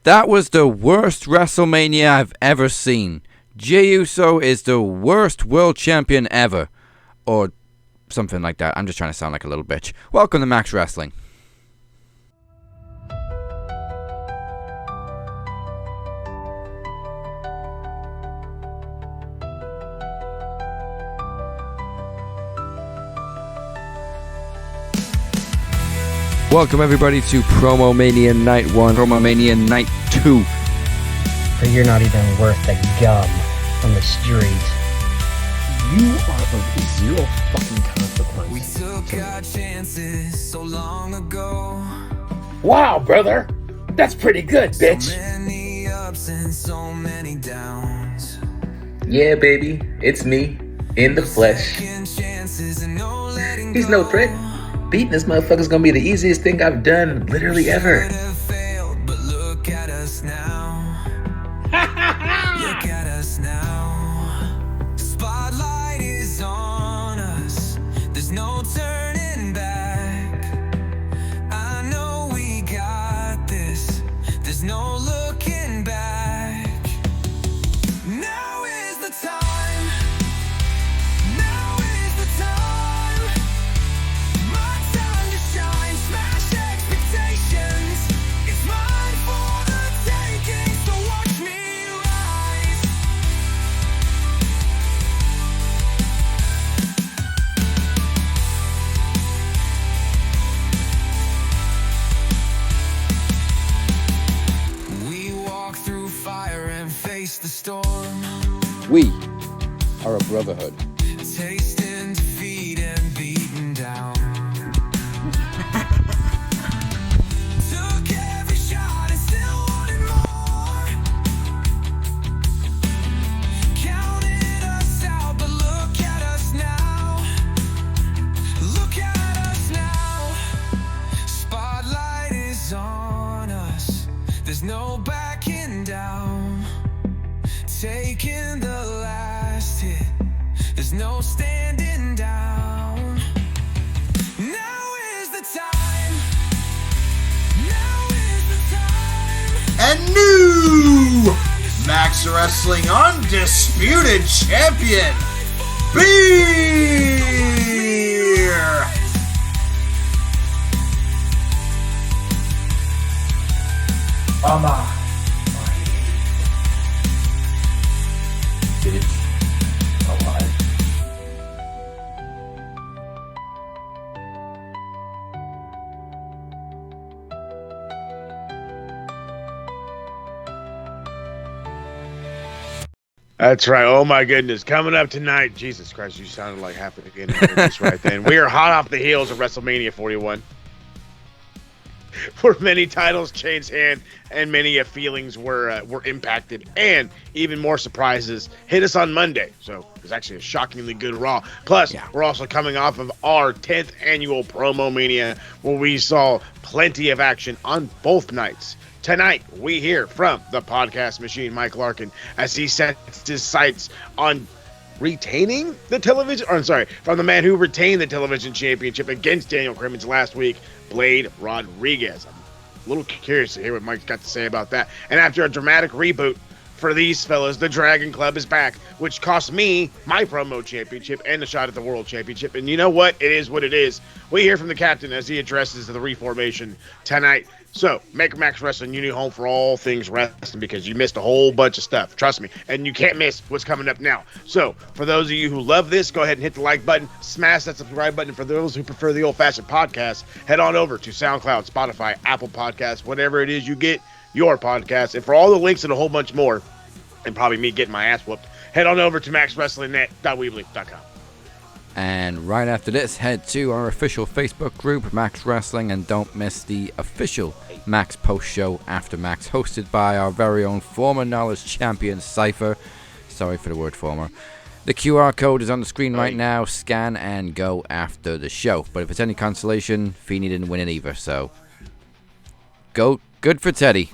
That was the worst WrestleMania I've ever seen. Jey Uso is the worst world champion ever. Or something like that. I'm just trying to sound like a little bitch. Welcome to Max Wrestling. Welcome everybody to Promo Mania Night 1, Promo Mania Night 2. But you're not even worth the gum on the street. You are of zero fucking consequence. We took our chances so long ago. Wow, brother! That's pretty good, bitch! So many ups and so many downs. Yeah, baby, it's me, in the flesh. He's no threat. Beating this motherfucker's gonna be the easiest thing I've done literally ever. Failed, but look at us now. Look at us now. Spotlight is on us. There's no turning back. I know we got this. There's no looking back. Now is the time. Now is the time. My time to shine. Smash expectations. It's mine for the taking. So watch me rise. We walk through fire and face the storm. We are a brotherhood. Tasting defeat and beaten down. Took every shot and still wanted more. Counted us out, but look at us now. Look at us now. Spotlight is on us. There's no backing down. Taking the last hit. There's no standing down. Now is the time. Now is the time. And new Max Wrestling Undisputed Champion, Beer! Mama. Bitch. Alive. That's right. Oh my goodness. Coming up tonight. Jesus Christ, you sounded like half a beginning just right then. We are hot off the heels of WrestleMania 41. Where many titles changed hand and many feelings were impacted, and even more surprises hit us on Monday. So it was actually a shockingly good Raw. Plus, we're also coming off of our 10th annual Promo Mania, where we saw plenty of action on both nights. Tonight, we hear from the podcast machine, Mike Larkin, as he sets his sights on retaining the television, from the man who retained the television championship against Daniel Crimmins last week, Blade Rodriguez. I'm a little curious to hear what Mike's got to say about that. And after a dramatic reboot for these fellas, the Dragon Club is back, which cost me my promo championship and a shot at the world championship. And you know what? It is what it is. We hear from the captain as he addresses the reformation tonight. So, make Max Wrestling your new home for all things wrestling, because you missed a whole bunch of stuff. Trust me. And you can't miss what's coming up now. So, for those of you who love this, go ahead and hit the like button. Smash that subscribe button. For those who prefer the old-fashioned podcast, head on over to SoundCloud, Spotify, Apple Podcasts, whatever it is you get your podcast. And for all the links and a whole bunch more, and probably me getting my ass whooped, head on over to maxwrestlingnet.weebly.com. And right after this, head to our official Facebook group, Max Wrestling, and don't miss the official Max Post Show After Max, hosted by our very own former Knowledge Champion, Cypher. Sorry for the word former. The QR code is on the screen right now. Scan and go after the show. But if it's any consolation, Feeney didn't win it either, so go. Good for Teddy.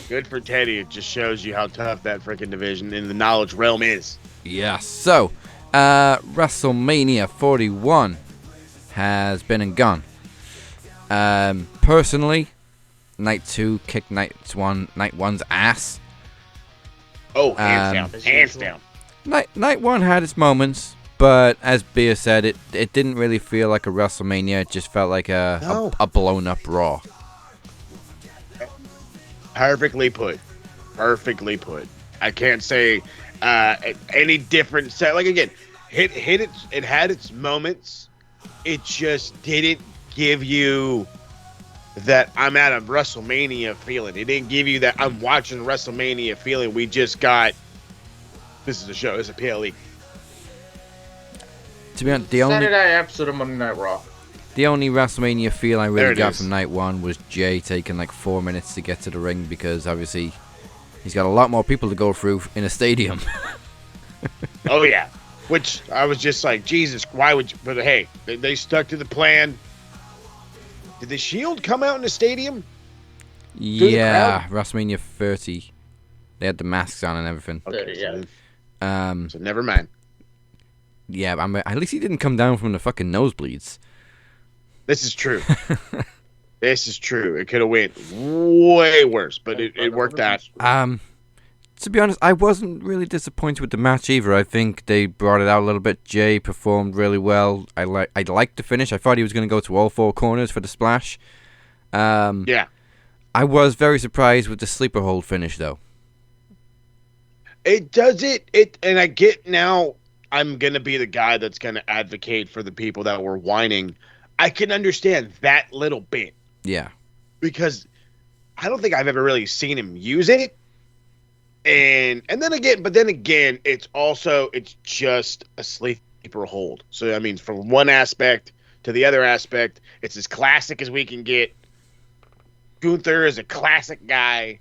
Good for Teddy. It just shows you how tough that freaking division in the knowledge realm is. Yes. So, WrestleMania 41 has been and gone. Personally, night 2 kicked night one's ass. Oh, hands down. Hands down. Night 1 had its moments, but as Beer said, it didn't really feel like a WrestleMania. It just felt like a blown up Raw. Perfectly put. Perfectly put. I can't say any different. Like, again, it had its moments. It just didn't give you that I'm at a WrestleMania feeling. It didn't give you that I'm watching WrestleMania feeling. We just got, this is a show. It's a PLE. To be honest, the Saturday episode of Monday Night Raw. The only WrestleMania feel I really got is. from night 1 was Jay taking like 4 minutes to get to the ring, because obviously he's got a lot more people to go through in a stadium. Oh, yeah. Which I was just like, Jesus, why would you? But hey, they stuck to the plan. Did the Shield come out in the stadium? Yeah, WrestleMania 30. They had the masks on and everything. Okay, Yeah. so never mind. Yeah, at least he didn't come down from the fucking nosebleeds. This is true. This is true. It could have went way worse, but it worked out. To be honest, I wasn't really disappointed with the match either. I think they brought it out a little bit. Jay performed really well. I liked the finish. I thought he was going to go to all 4 corners for the splash. Yeah. I was very surprised with the sleeper hold finish, though. It does it, and I get now I'm going to be the guy that's going to advocate for the people that were whining. I can understand that little bit. Yeah. Because I don't think I've ever really seen him use it. And then again, it's just a sleeper hold. So, I mean, from one aspect to the other aspect, it's as classic as we can get. Gunther is a classic guy.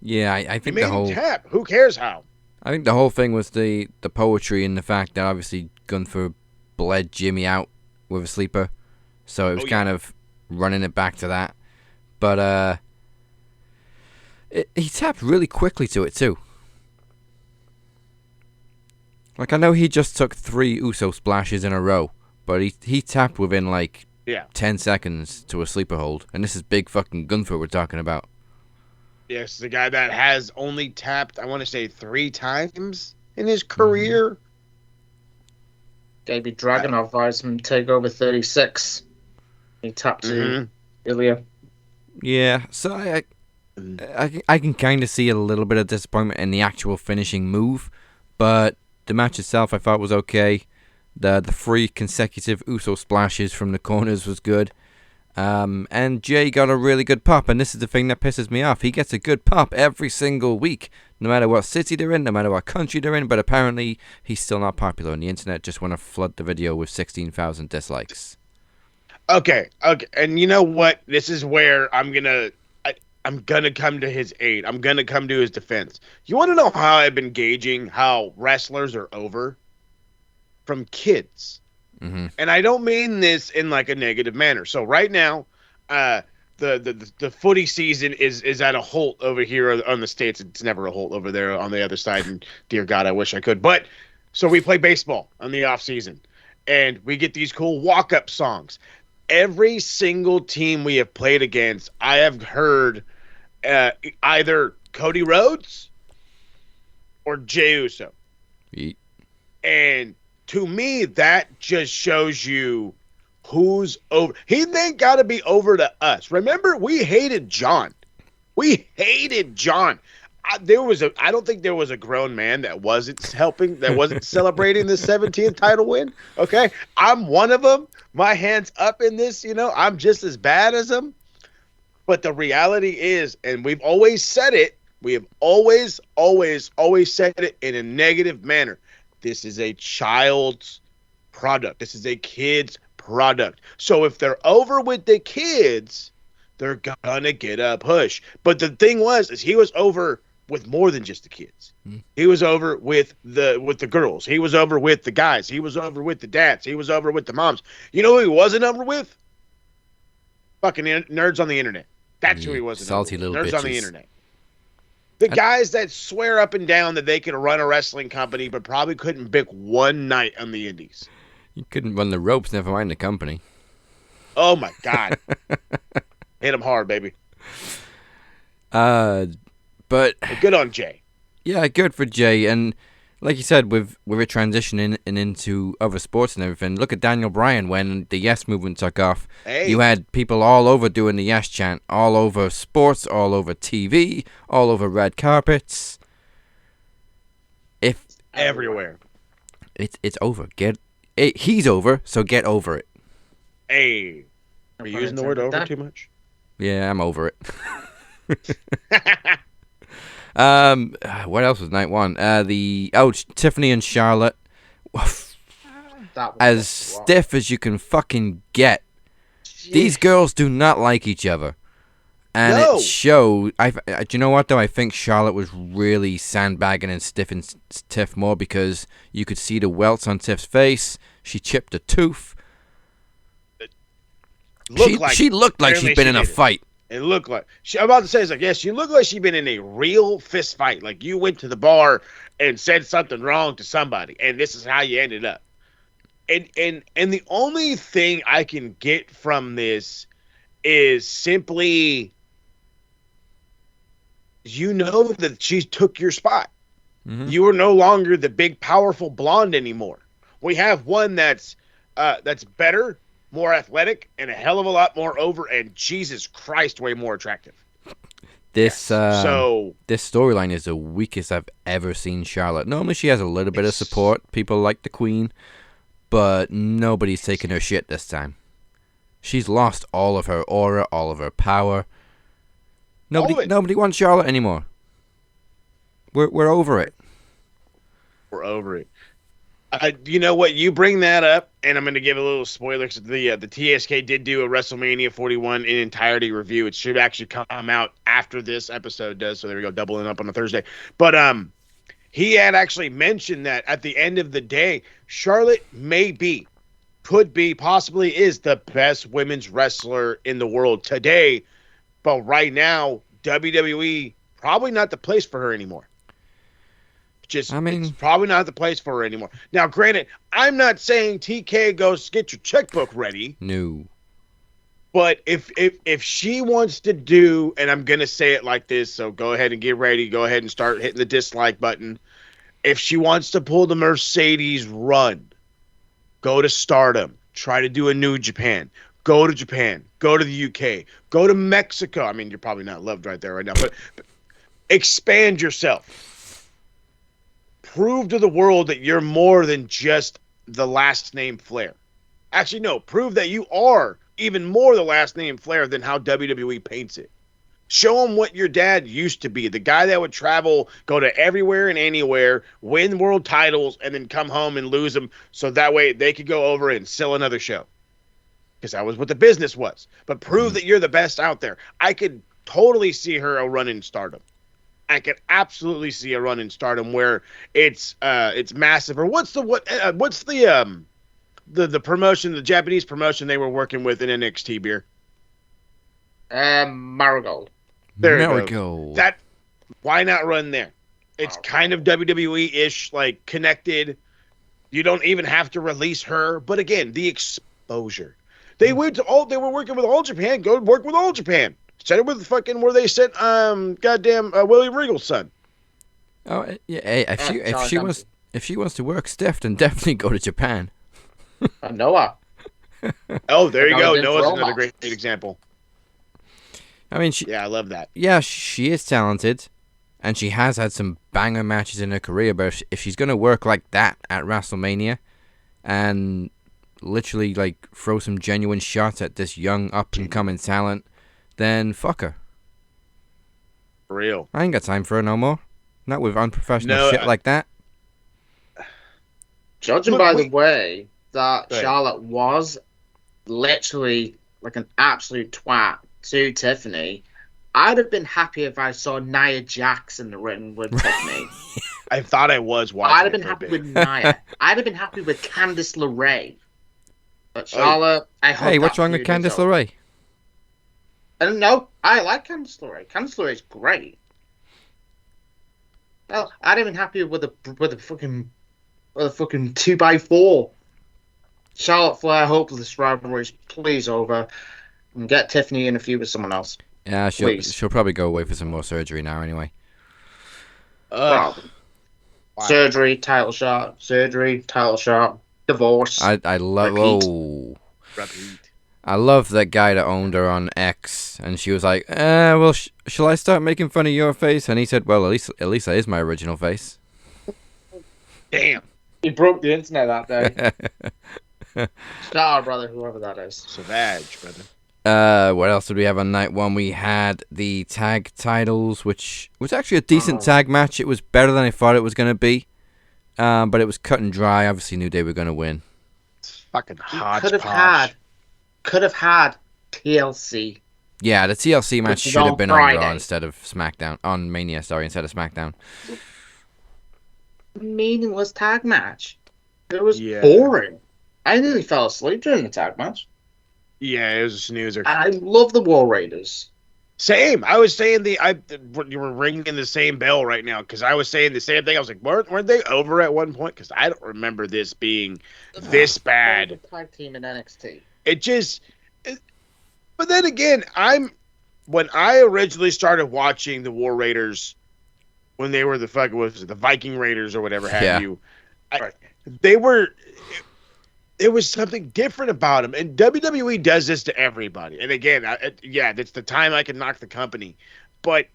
Yeah, I think he the whole tap. Who cares how? I think the whole thing was the poetry and the fact that obviously Gunther bled Jimmy out with a sleeper, so it was kind of running it back to that. But he tapped really quickly to it too. Like, I know he just took 3 Uso splashes in a row, but he tapped within like 10 seconds to a sleeper hold, and this is big fucking Gunther we're talking about. Yes, the guy that has only tapped, I want to say 3 times in his career. Davey Dragunov vibes from TakeOver 36. He tapped to Ilya. Yeah, so I can kind of see a little bit of disappointment in the actual finishing move, but the match itself I thought was okay. The 3 consecutive Uso splashes from the corners was good. And Jay got a really good pop, and this is the thing that pisses me off. He gets a good pop every single week, no matter what city they're in, no matter what country they're in, but apparently he's still not popular, and the internet just want to flood the video with 16,000 dislikes. Okay, and you know what? This is where I'm gonna come to his aid. I'm gonna come to his defense. You want to know how I've been gauging how wrestlers are over? From kids. Mm-hmm. And I don't mean this in like a negative manner. So right now, the footy season is at a halt over here on the States. It's never a halt over there on the other side. And dear God, I wish I could. But so we play baseball on the off season, and we get these cool walk-up songs. Every single team we have played against, I have heard either Cody Rhodes or Jey Uso. And to me, that just shows you who's over. He ain't got to be over to us. Remember, we hated John. I don't think there was a grown man that wasn't celebrating the 17th title win. Okay, I'm one of them. My hand's up in this. I'm just as bad as him. But the reality is, and we've always said it. We have always said it in a negative manner. This is a child's product. This is a kid's product. So if they're over with the kids, they're gonna get a push. But the thing is he was over with more than just the kids. He was over with the girls. He was over with the guys. He was over with the dads. He was over with the moms. You know who he wasn't over with? Fucking nerds on the internet. That's who he wasn't salty over with. little Nerds bitches on the internet. The guys that swear up and down that they could run a wrestling company but probably couldn't pick one night on the indies. You couldn't run the ropes, never mind the company. Oh, my God. Hit him hard, baby. But good on Jay. Yeah, good for Jay. And like you said, with it transitioning and into other sports and everything, look at Daniel Bryan when the Yes movement took off. Hey. You had people all over doing the Yes chant, all over sports, all over TV, all over red carpets. Everywhere. It's over. He's over, so get over it. Hey. Are you using the word over too much? Yeah, I'm over it. What else was night one? Tiffany and Charlotte. As stiff as you can fucking get. Jeez. These girls do not like each other. And it showed. Do you know what, though? I think Charlotte was really sandbagging and stiffing Tiff more because you could see the welts on Tiff's face. She chipped a tooth. She looked like she'd been in a fight. It looked like I'm about to say, it's like, yes, she looked like she'd been in a real fist fight. Like you went to the bar and said something wrong to somebody, and this is how you ended up. And the only thing I can get from this is simply, that she took your spot. Mm-hmm. You are no longer the big, powerful blonde anymore. We have one that's better, more athletic, and a hell of a lot more over, and Jesus Christ, way more attractive. This storyline is the weakest I've ever seen Charlotte. Normally she has a little bit of support. People like the Queen, but nobody's taking her shit this time. She's lost all of her aura, all of her power. Nobody wants Charlotte anymore. We're over it. We're over it. You know what? You bring that up, and I'm going to give a little spoiler. Because the TSK did do a WrestleMania 41 in entirety review. It should actually come out after this episode does. So there we go, doubling up on a Thursday. But he had actually mentioned that at the end of the day, Charlotte could be, possibly is the best women's wrestler in the world today. But right now, WWE probably not the place for her anymore. It's probably not the place for her anymore. Now, granted, I'm not saying TK goes get your checkbook ready. No. But if she wants to do, and I'm going to say it like this, so go ahead and get ready. Go ahead and start hitting the dislike button. If she wants to pull the Mercedes run, go to Stardom. Try to do a New Japan. Go to Japan. Go to the UK. Go to Mexico. I mean, you're probably not loved right there right now, but expand yourself. Prove to the world that you're more than just the last name Flair. Actually, no. Prove that you are even more the last name Flair than how WWE paints it. Show them what your dad used to be. The guy that would travel, go to everywhere and anywhere, win world titles, and then come home and lose them so that way they could go over and sell another show. Because that was what the business was. But prove that you're the best out there. I could totally see her a run in Stardom. I could absolutely see a run in Stardom where it's massive. Or what's the promotion, the Japanese promotion they were working with in NXT, beer? Marigold. There you go. Why not run there? It's kind of WWE-ish, like connected. You don't even have to release her, but again, the exposure. They were working with All Japan. Go work with All Japan. Set it with fucking where they sent William Regal's son. Oh yeah, hey, if she wants to work stiff, then definitely go to Japan. Noah. Oh, there you go. Noah's another great example. I mean, I love that. Yeah, she is talented, and she has had some banger matches in her career. But if she's gonna work like that at WrestleMania, and literally like throw some genuine shots at this young up and coming talent, then fuck her. For real. I ain't got time for her no more. Not with unprofessional shit like that. Judging by the way that Charlotte was literally like an absolute twat to Tiffany, I'd have been happy if I saw Nia Jax in the ring with Tiffany. I thought I was watching. I'd have been happy with Nia. I'd have been happy with Candice LeRae. But Charlotte, I hope. Hey, what's wrong with Candice LeRae? I don't know. I like Candice LeRae. Candice LeRae is great. Well, I'd have been happy with the fucking 2x4. Charlotte Flair, hopeless rivalries, please over. And get Tiffany in a feud with someone else. Yeah, Please. she'll probably go away for some more surgery now anyway. Problem. Surgery, title shot. Surgery, title shot. Divorce. I love. Repeat. Oh. Repeat. I love that guy that owned her on X, and she was like, well, shall I start making fun of your face? And he said, well, at least that is my original face. Damn. He broke the internet that day. Star brother, whoever that is. Savage, brother. What else did we have on night one? We had the tag titles, which was actually a decent tag match. It was better than I thought it was going to be, but it was cut and dry. Obviously, New Day were going to win. It's fucking hot. Could have had TLC. Yeah, the TLC match Which is should have on been Friday. on Raw instead of SmackDown. On Mania, sorry, instead of SmackDown. Meaningless tag match. It was Yeah. boring. I nearly fell asleep during the tag match. Yeah, it was a snoozer. And I love the War Raiders. Same. I was saying you were ringing the same bell right now because I was saying the same thing. I was like, weren't they over at one point? Because I don't remember this being this bad. The tag team in NXT. But then again, when I originally started watching the War Raiders, when they were the Viking Raiders or whatever have you, there was something different about them. And WWE does this to everybody. And again, it's the time I can knock the company, but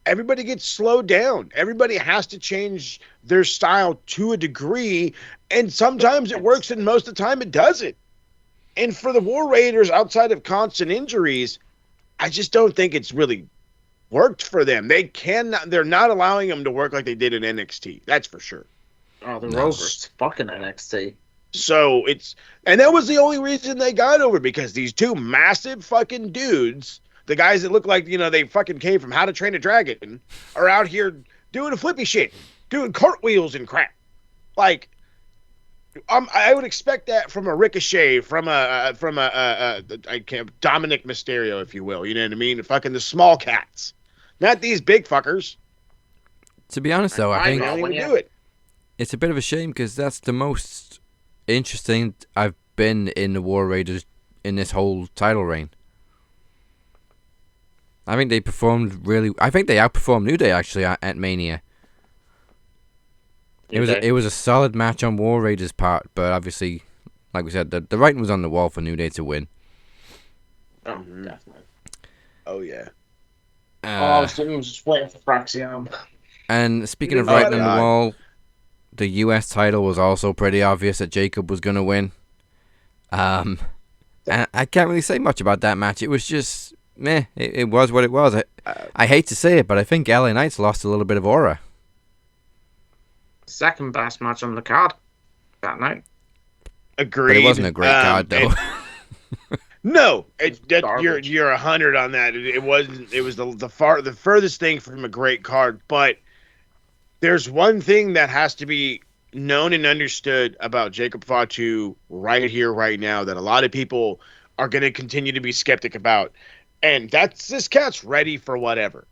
everybody gets slowed down. Everybody has to change their style to a degree, and sometimes it works, and most of the time it doesn't. And for the War Raiders, outside of constant injuries, I just don't think it's really worked for them. They're not allowing them to work like they did in NXT. That's for sure. Oh, the Rovers. Fucking NXT. So and that was the only reason they got over, because these two massive fucking dudes, the guys that look like, they fucking came from How to Train a Dragon, are out here doing a flippy shit, doing cartwheels and crap. Like, I would expect that from a Ricochet, from a Dominic Mysterio, if you will. You know what I mean? Fucking the small cats, not these big fuckers. To be honest, though, I think They don't even do it. it's a bit of a shame because that's the most interesting I've been in the War Raiders in this whole title reign. I think they performed I think they outperformed New Day actually at Mania. It was a solid match on War Raiders' part, but obviously, like we said, the writing was on the wall for New Day to win. Oh, definitely. Oh yeah. I was just waiting for Fraxium. And speaking of writing on the wall, the US title was also pretty obvious that Jacob was going to win. And I can't really say much about that match. It was just meh. It was what it was. I hate to say it, but I think LA Knight's lost a little bit of aura. Second best match on the card that night. Agreed. But it wasn't a great card though. No, you're 100 on that. It wasn't. It was the furthest thing from a great card. But there's one thing that has to be known and understood about Jacob Fatu right here, right now, that a lot of people are going to continue to be skeptic about, and that's this cat's ready for whatever.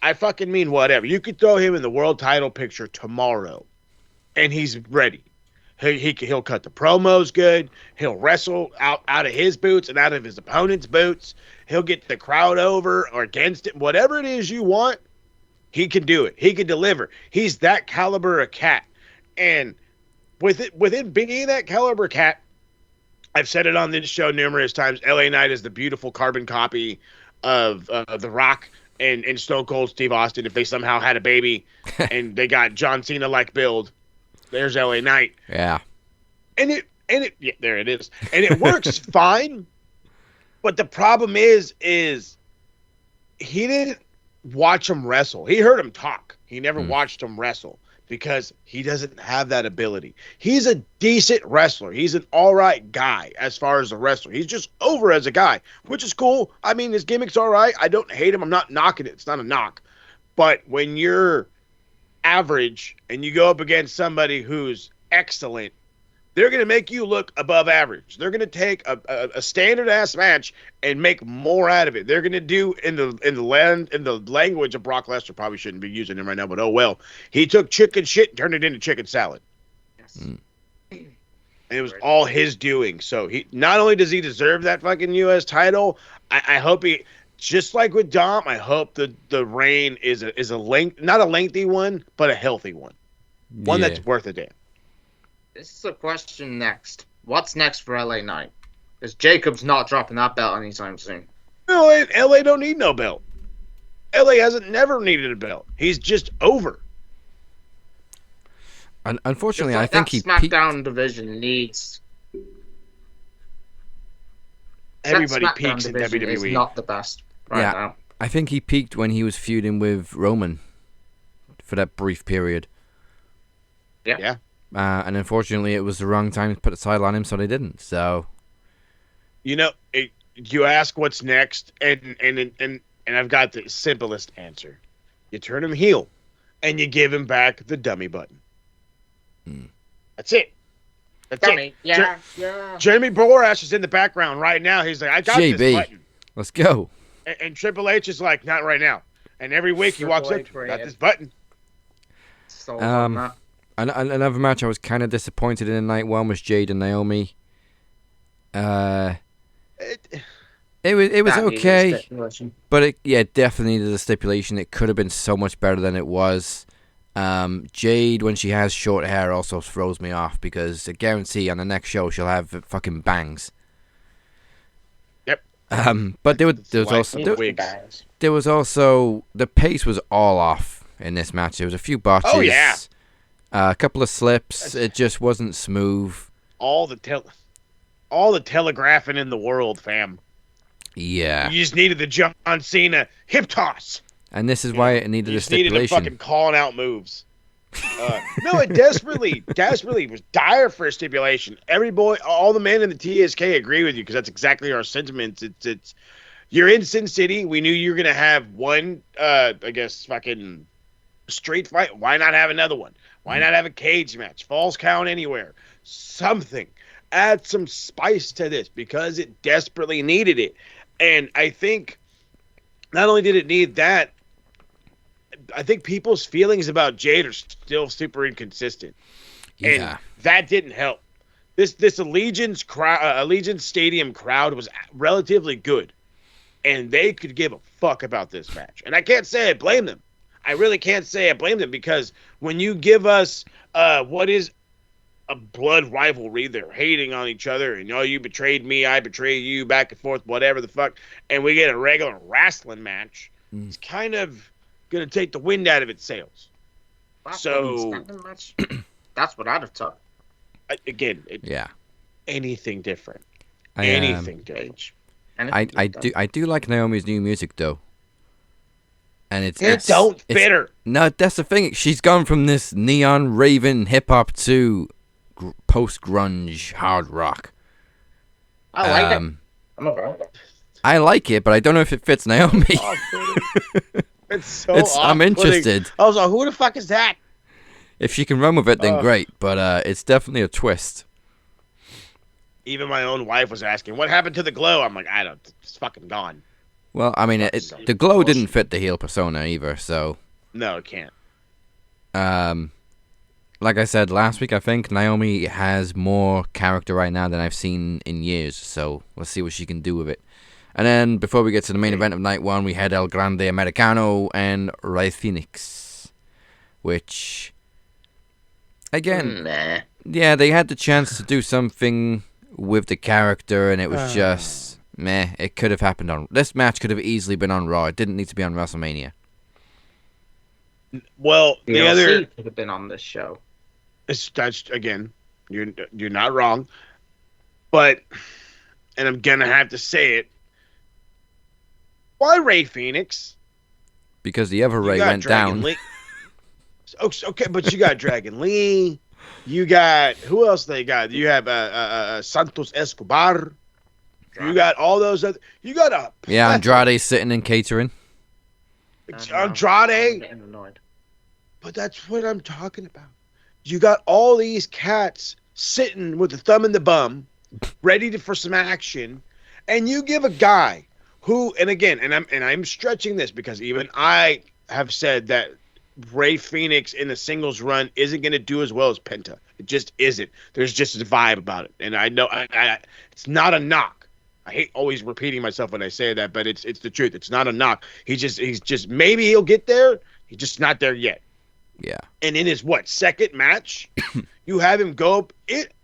I fucking mean whatever. You could throw him in the world title picture tomorrow, and he's ready. He'll cut the promos good. He'll wrestle out of his boots and out of his opponent's boots. He'll get the crowd over or against it. Whatever it is you want, he can do it. He can deliver. He's that caliber of cat. And within being that caliber cat, I've said it on this show numerous times, LA Knight is the beautiful carbon copy of The Rock and Stone Cold Steve Austin. If they somehow had a baby and they got John Cena-like build, there's LA Knight. Yeah. And it there it is. And it works fine. But the problem is he didn't watch him wrestle. He heard him talk. He never watched him wrestle because he doesn't have that ability. He's a decent wrestler. He's an all right guy as far as a wrestler. He's just over as a guy, which is cool. I mean, his gimmick's all right. I don't hate him. I'm not knocking it. It's not a knock. But when you're average and you go up against somebody who's excellent, they're going to make you look above average. They're going to take a standard ass match and make more out of it. They're going to do in the language of Brock Lesnar. Probably shouldn't be using him right now, but oh well. He took chicken shit and turned it into chicken salad. Yes. And it was all his doing. So he not only does he deserve that fucking U.S. title, I hope he, just like with Dom, I hope the reign is a not a lengthy one, but a healthy one. One that's worth a damn. This is a question next. What's next for LA Knight? Because Jacob's not dropping that belt anytime soon. No, LA don't need no belt. LA hasn't never needed a belt. He's just over. Unfortunately, I think he SmackDown division needs. Everybody SmackDown peaks in division WWE. Is not the best now. I think he peaked when he was feuding with Roman for that brief period. Yeah. Yeah. And unfortunately, it was the wrong time to put the title on him, so they didn't. So, you ask what's next, and I've got the simplest answer. You turn him heel, and you give him back the dummy button. That's it. That's Dummy. it. Yeah. Jeremy Borash is in the background right now. He's like, I got JB, this button. let's go. And Triple H is like, not right now. And every week he walks up, got this button. So Another match I was kind of disappointed in night one was Jade and Naomi. It was okay, but it definitely needed a stipulation. It could have been so much better than it was. Jade, when she has short hair, also throws me off because I guarantee on the next show she'll have fucking bangs. Yep. But there was also the pace was all off in this match. There was a few botches. Oh yeah. A couple of slips. It just wasn't smooth. All the telegraphing in the world, fam. Yeah. You just needed the John Cena hip toss. And this is why it needed a stipulation. Needed fucking calling out moves. No, it desperately was dire for a stipulation. All the men in the TSK agree with you because that's exactly our sentiments. It's you're in Sin City. We knew you were gonna have one, I guess, fucking street fight. Why not have another one? Why not have a cage match? Falls count anywhere. Something. Add some spice to this because it desperately needed it. And I think not only did it need that, I think people's feelings about Jade are still super inconsistent. Yeah. And that didn't help. This Allegiant Stadium crowd was relatively good. And they could give a fuck about this match. And I can't say I blame them. I really can't say I blame them because when you give us what is a blood rivalry, they're hating on each other, and you betrayed me, I betrayed you, back and forth, whatever the fuck, and we get a regular wrestling match, it's kind of gonna take the wind out of its sails. That's what I'd have thought. Anything different. I do like Naomi's new music though. And it don't fit her. No, that's the thing. She's gone from this neon raven hip hop to post grunge hard rock. I like it. I'm okay. I like it, but I don't know if it fits Naomi. It's so I'm interested. I was like, who the fuck is that? If she can run with it, then great. But it's definitely a twist. Even my own wife was asking, what happened to the glow? I'm like, it's fucking gone. Well, I mean, the glow didn't fit the heel persona either, so... No, it can't. Like I said last week, I think Naomi has more character right now than I've seen in years, so let's see what she can do with it. And then, before we get to the main event of night one, we had El Grande Americano and Rey Fenix, which... Again, yeah, they had the chance to do something with the character, and it was just... Meh, it could have happened on... This match could have easily been on Raw. It didn't need to be on WrestleMania. Well, the other... could have been on this show. Again, you're not wrong. But, and I'm going to have to say it, why Rey Fenix? Because the other Rey went down. Okay, but you got Dragon Lee. You got... Who else they got? You have Santos Escobar. You got all those other... You got a... Yeah, Andrade's sitting in catering. Andrade. But that's what I'm talking about. You got all these cats sitting with the thumb in the bum, ready for some action, and you give a guy who... And again, and I'm stretching this because even I have said that Rey Fenix in the singles run isn't going to do as well as Penta. It just isn't. There's just a vibe about it, and I know it's not a knock. I hate always repeating myself when I say that, but it's the truth. It's not a knock. He's just maybe he'll get there. He's just not there yet. Yeah. And in his second match, you have him go up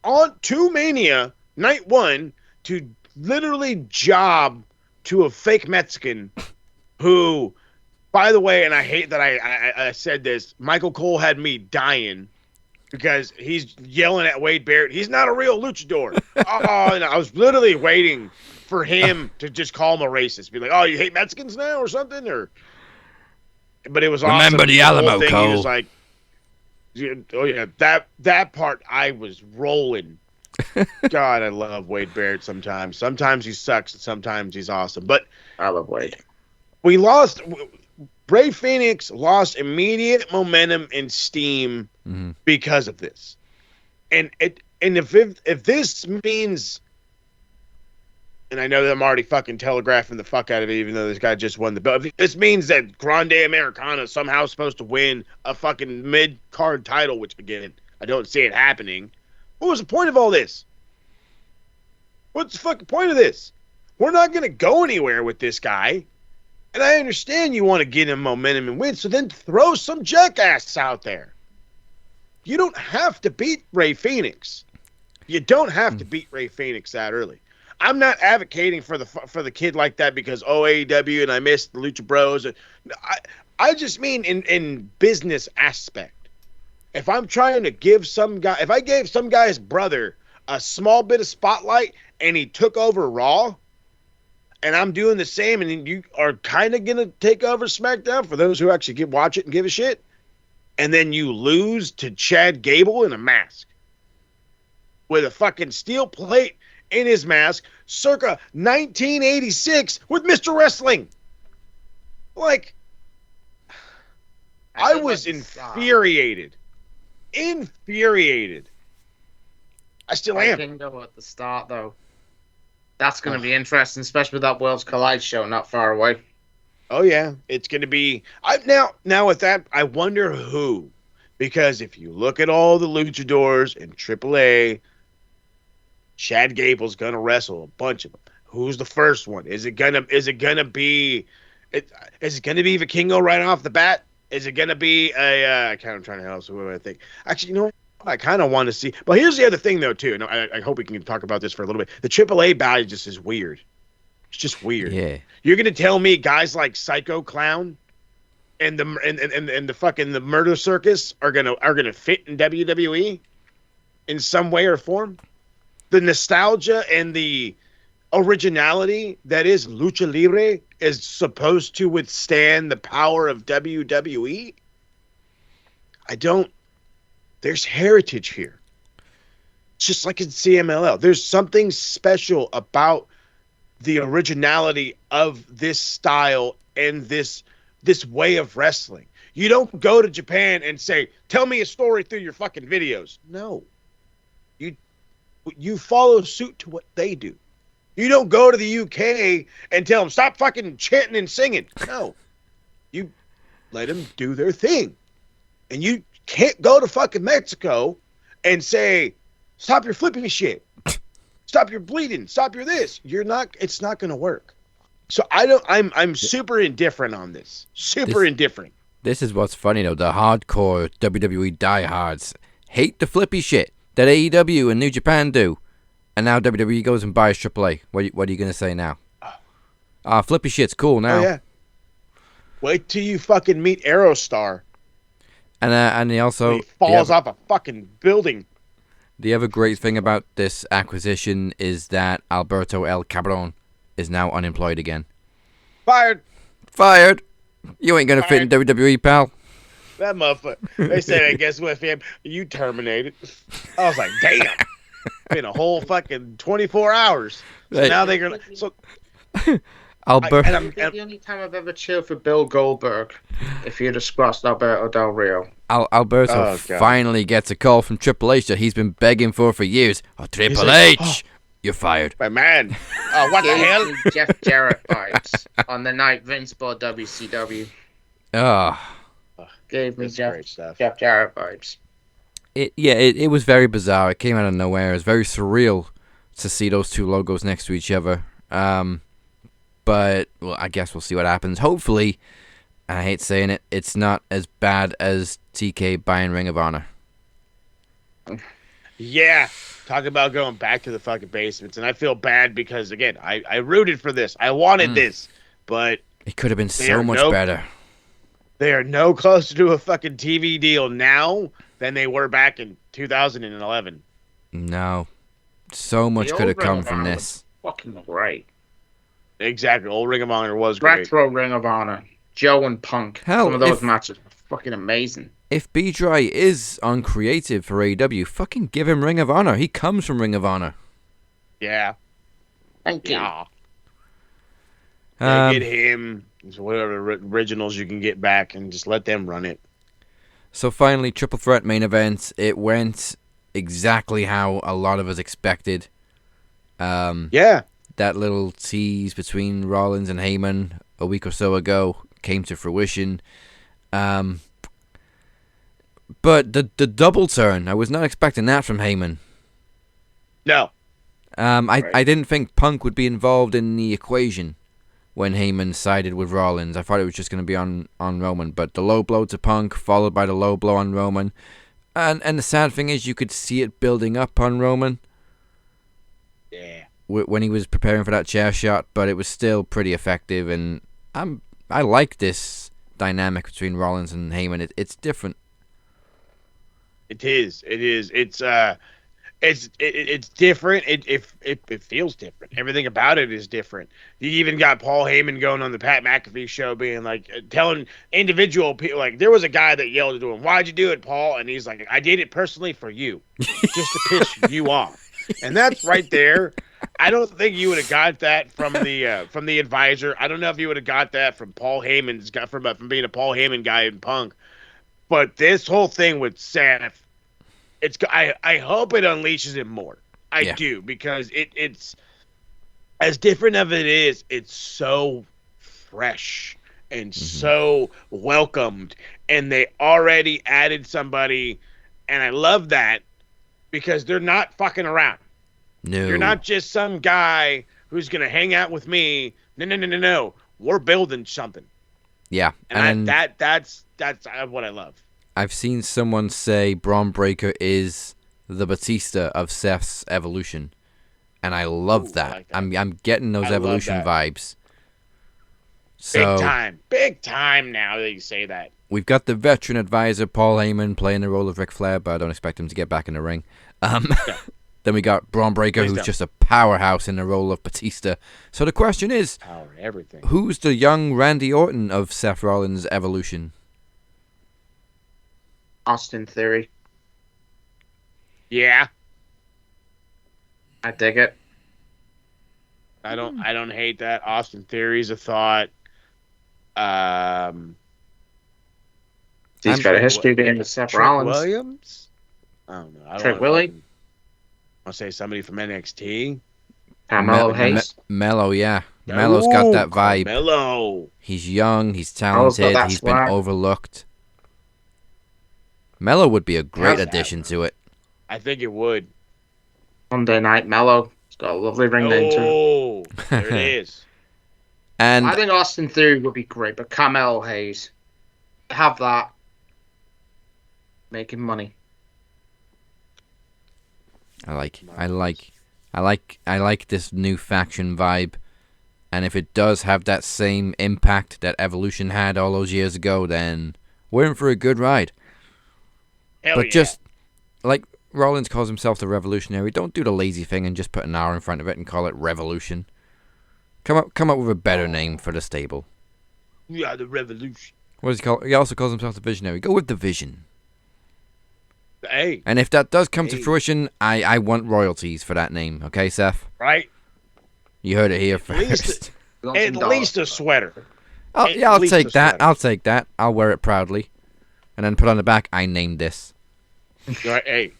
on to Mania night 1 to literally job to a fake Mexican who, by the way, and I hate that I said this, Michael Cole had me dying because he's yelling at Wade Barrett. He's not a real luchador. And I was literally waiting for him to just call him a racist. Be like, oh, you hate Mexicans now or something? But it was awesome. Remember the Alamo, thing, Cole. He was like, oh, yeah, that part I was rolling. God, I love Wade Barrett sometimes. Sometimes he sucks, and sometimes he's awesome. But I love Wade. We lost. Rey Fenix lost immediate momentum and steam because of this. And if this means, and I know that I'm already fucking telegraphing the fuck out of it, even though this guy just won the belt. If this means that Grande Americana is somehow supposed to win a fucking mid-card title, which, again, I don't see it happening, what was the point of all this? What's the fucking point of this? We're not going to go anywhere with this guy. And I understand you want to get him momentum and win, so then throw some jackass out there. You don't have to beat Rey Fenix. You don't have to beat Rey Fenix that early. I'm not advocating for the kid like that because AEW and I miss the Lucha Bros. I just mean in business aspect. If I'm trying to give some guy, if I gave some guy's brother a small bit of spotlight and he took over Raw, and I'm doing the same, and you are kind of going to take over SmackDown for those who actually watch it and give a shit, and then you lose to Chad Gable in a mask with a fucking steel plate in his mask circa 1986 with Mr. Wrestling. Like, I was infuriated. Infuriated. I still am. Kingo at the start, though. That's going to be interesting, especially with that Worlds Collide show not far away. Oh, yeah. It's going to be... Now, with that, I wonder who. Because if you look at all the luchadors in AAA, Chad Gable's going to wrestle a bunch of them. Who's the first one? Is it gonna be Vikingo right off the bat? Is it gonna be I'm trying to help. So what do I think? Actually, you know what? I kind of want to see. But here's the other thing, though, too. And I hope we can talk about this for a little bit. The AAA badge just is weird. It's just weird. Yeah. You're gonna tell me guys like Psycho Clown and the fucking the Murder Circus are gonna fit in WWE in some way or form? The nostalgia and the originality that is Lucha Libre is supposed to withstand the power of WWE? There's heritage here. It's just like in CMLL. There's something special about the originality of this style and this way of wrestling. You don't go to Japan and say, tell me a story through your fucking videos. No. You follow suit to what they do. You don't go to the UK and tell them, stop fucking chanting and singing. No. You let them do their thing. And you can't go to fucking Mexico and say, stop your flipping shit. Stop your bleeding. Stop your this. It's not going to work. So I'm super indifferent on this. Indifferent. This is what's funny, though. The hardcore WWE diehards hate the flippy shit that AEW and New Japan do. And now WWE goes and buys AAA. What are you going to say now? Flippy shit's cool now. Oh, yeah. Wait till you fucking meet Aerostar. And he also... He falls off a fucking building. The other great thing about this acquisition is that Alberto El Cabron is now unemployed again. Fired. You ain't going to fit in WWE, pal. That motherfucker. They said, I guess what, fam? You terminated. I was like, damn. Been a whole fucking 24 hours. So now they're going to... So, the only time I've ever cheered for Bill Goldberg, if you'd have squashed Alberto Del Rio. Alberto finally gets a call from Triple H that he's been begging for years. Triple H, you're fired. My man. What the hell? Jeff Jarrett vibes on the night Vince bought WCW. Gave me Jeff Jarrett vibes. It was very bizarre. It came out of nowhere. It was very surreal to see those two logos next to each other. But well, I guess we'll see what happens. Hopefully, I hate saying it, it's not as bad as TK buying Ring of Honor. Yeah, talk about going back to the fucking basements, and I feel bad because again, I rooted for this. I wanted this, but it could have been so much better. They are no closer to a fucking TV deal now than they were back in 2011. No, so much could have come from this. Fucking great. Exactly, old Ring of Honor was great. Retro Ring of Honor, Joe and Punk. Hell, some of those matches were fucking amazing. If B-Dry is on creative for AEW, fucking give him Ring of Honor. He comes from Ring of Honor. Yeah. Thank you. Get him, whatever originals you can get back, and just let them run it. So finally, Triple Threat main event. It went exactly how a lot of us expected. Yeah. That little tease between Rollins and Heyman a week or so ago came to fruition. But the double turn, I was not expecting that from Heyman. No. I didn't think Punk would be involved in the equation when Heyman sided with Rollins. I thought it was just going to be on Roman. But the low blow to Punk, followed by the low blow on Roman. And the sad thing is you could see it building up on Roman. Yeah. When he was preparing for that chair shot. But it was still pretty effective. And I like this dynamic between Rollins and Heyman. It's different. It is. It's different. It feels different. Everything about it is different. You even got Paul Heyman going on the Pat McAfee show, being like, telling individual people, like, there was a guy that yelled to him, "Why'd you do it, Paul?" And he's like, "I did it personally for you, just to piss you off." And that's right there. I don't think you would have got that from the advisor. I don't know if you would have got that from Paul Heyman's guy, from being a Paul Heyman guy in Punk. But this whole thing with Seth, I hope it unleashes him more. I do, because it's as different of it is, it's so fresh and so welcomed, and they already added somebody, and I love that because they're not fucking around. No, you're not just some guy who's gonna hang out with me. No. We're building something. Yeah, and that's what I love. I've seen someone say Braun Breaker is the Batista of Seth's evolution, and I love that. Like that. I'm getting those evolution vibes. So, big time now that you say that. We've got the veteran advisor Paul Heyman playing the role of Ric Flair, but I don't expect him to get back in the ring. Then we got Braun Breaker, who's just a powerhouse in the role of Batista. So the question is, everything. Who's the young Randy Orton of Seth Rollins' evolution? Austin Theory. Yeah. I dig it. I don't hate that. Austin Theory's a thought. He's got a history being with Seth Rollins. Williams? I don't know. Trick Willie? I'll say somebody from NXT. Carmelo Hayes. Mello, yeah. Mello's got that vibe. Mello. He's young. He's talented. He's been overlooked. Mello would be a great addition to it. I think it would. Monday Night Mello. He's got a lovely ring name too. Oh, there it is. And I think Austin Theory would be great, but Carmelo Hayes, have that. Making money. I like this new faction vibe, and if it does have that same impact that Evolution had all those years ago, then we're in for a good ride. But just like Rollins calls himself the Revolutionary, don't do the lazy thing and just put an R in front of it and call it Revolution. Come up with a better name for the stable. Yeah, the Revolution. What does he call? He also calls himself the Visionary. Go with the Vision. Hey. And if that does come to fruition, I want royalties for that name. Okay, Seth? Right. You heard it here first. At least a sweater. I'll take that. I'll take that. I'll wear it proudly. And then put on the back, I named this. Right, hey.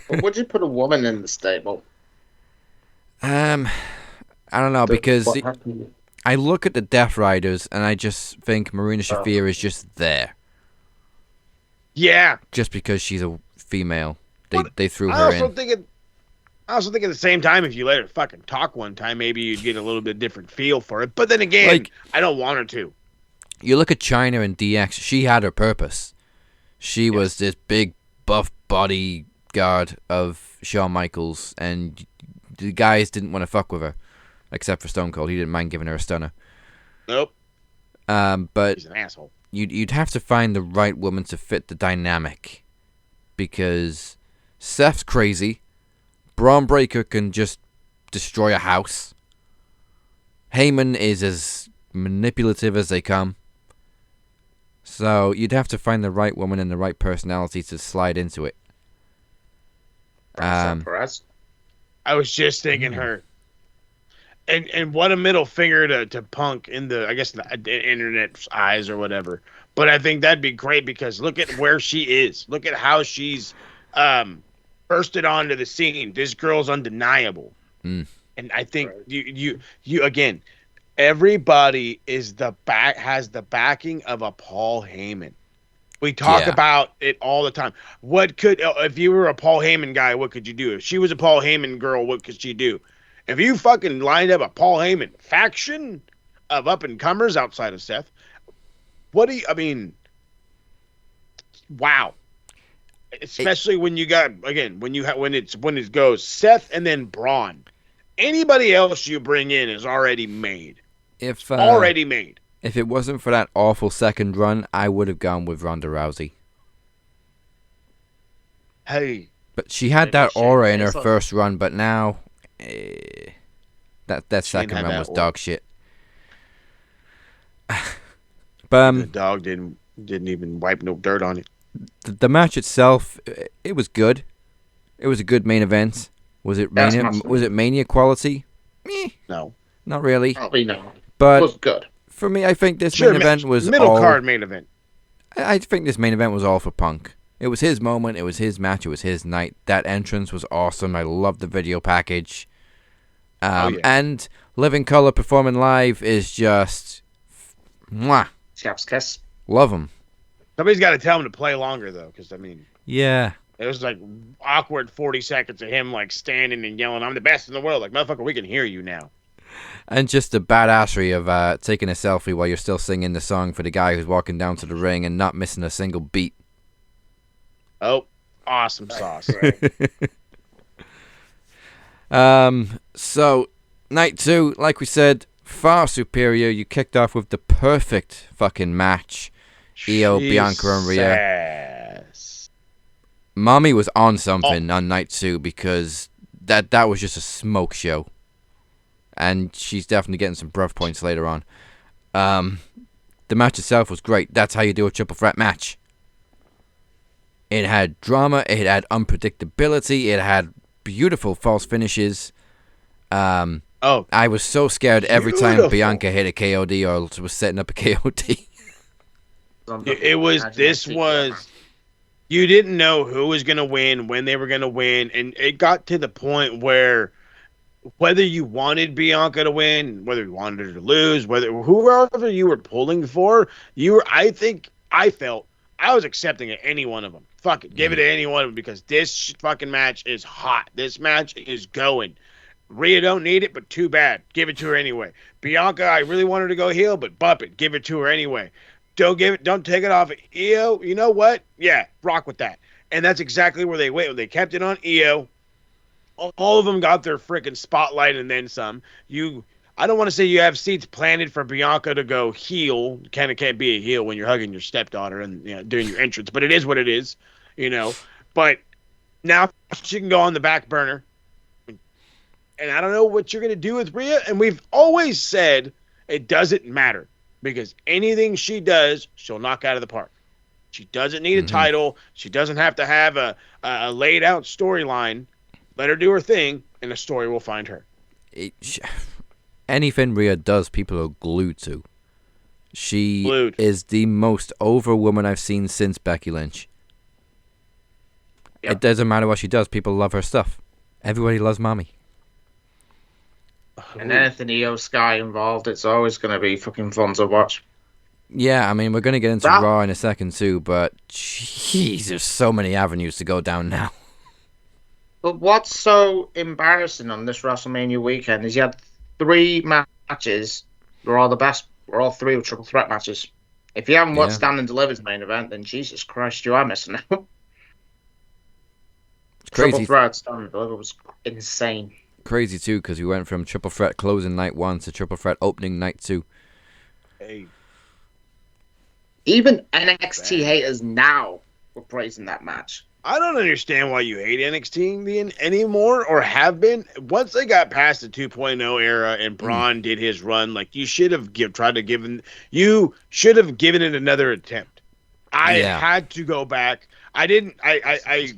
Well, would you put a woman in the stable? I don't know, because I look at the Death Riders and I just think Marina Shafir is just there. Yeah. Just because she's a female. But They threw I her also in. I also think at the same time, if you let her fucking talk one time, maybe you'd get a little bit different feel for it. But then again, Like- I don't want her to. You look at China and DX. She had her purpose. She was this big buff bodyguard of Shawn Michaels, and the guys didn't want to fuck with her, except for Stone Cold. He didn't mind giving her a stunner. Nope. But He's an asshole. you'd have to find the right woman to fit the dynamic, because Seth's crazy. Braun Breaker can just destroy a house. Heyman is as manipulative as they come. So you'd have to find the right woman and the right personality to slide into it. Perez. I was just thinking her. And what a middle finger to Punk in the, I guess, the internet's eyes or whatever. But I think that'd be great because look at where she is. Look at how she's bursted onto the scene. This girl's undeniable. And I think you again, everybody has the backing of a Paul Heyman. We talk about it all the time. What could, if you were a Paul Heyman guy, what could you do? If she was a Paul Heyman girl, what could she do? If you fucking lined up a Paul Heyman faction of up-and-comers outside of Seth, wow. Especially when you got, again, when it goes Seth and then Braun. Anybody else you bring in is already made. Already made. If it wasn't for that awful second run, I would have gone with Ronda Rousey. Hey. But she had that aura in her first run, but now that second run was dog shit. But the dog didn't even wipe no dirt on it. The match itself, it was good. It was a good main event. Was it Mania? Was it Mania quality? No, not really. Probably no. But it was good. For me, I think this main event was middle card main event. I think this main event was all for Punk. It was his moment. It was his match. It was his night. That entrance was awesome. I loved the video package. And Living Color performing live is just mwah. Chef's kiss. Love him. Somebody's got to tell him to play longer though, because yeah, it was like awkward 40 seconds of him like standing and yelling, "I'm the best in the world!" Like, motherfucker, we can hear you now. And just the badassery of taking a selfie while you're still singing the song for the guy who's walking down to the ring and not missing a single beat. Oh, awesome sauce. So, night 2, like we said, far superior. You kicked off with the perfect fucking match. Io, Bianca, and Rhea. Mommy was on something on night 2 because that was just a smoke show. And she's definitely getting some bruv points later on. The match itself was great. That's how you do a triple threat match. It had drama. It had unpredictability. It had beautiful false finishes. I was so scared every time Bianca hit a KOD or was setting up a KOD. You didn't know who was going to win, when they were going to win, and it got to the point where whether you wanted Bianca to win, whether you wanted her to lose, whoever you were pulling for, I felt I was accepting of any one of them. Fuck it. Give it to any one of them because this fucking match is hot. This match is going. Rhea don't need it, but too bad. Give it to her anyway. Bianca, I really want her to go heel, but bump it. Give it to her anyway. Don't take it off of Io. You know what? Yeah, rock with that. And that's exactly where they went. They kept it on Io. All of them got their freaking spotlight and then some. I don't want to say you have seats planted for Bianca to go heel. You kind of can't be a heel when you're hugging your stepdaughter and doing your entrance, but it is what it is, But now she can go on the back burner. And I don't know what you're going to do with Rhea. And we've always said it doesn't matter because anything she does, she'll knock out of the park. She doesn't need a title. She doesn't have to have a laid out storyline. Let her do her thing, and the story will find her. Anything Rhea does, people are glued to. She is the most over woman I've seen since Becky Lynch. Yep. It doesn't matter what she does. People love her stuff. Everybody loves Mommy. And anything Io Sky involved, it's always going to be fucking fun to watch. Yeah, I mean, we're going to get into That- Raw in a second too, but jeez, there's so many avenues to go down now. But what's so embarrassing on this WrestleMania weekend is you had 3 matches. They're all the best. We're all 3 were triple threat matches. If you haven't watched Yeah. Stand and Deliver's main event, then Jesus Christ, you are missing out. It's Triple crazy, threat Stand and Deliver was insane. crazy too, because we went from triple threat closing night 1 to triple threat opening night 2. Hey, Even NXT haters now were praising that match. I don't understand why you hate NXT anymore or have been. Once they got past the 2.0 era and Braun did his run, like you should have tried to given it another attempt. I Yeah. had to go back. I didn't. I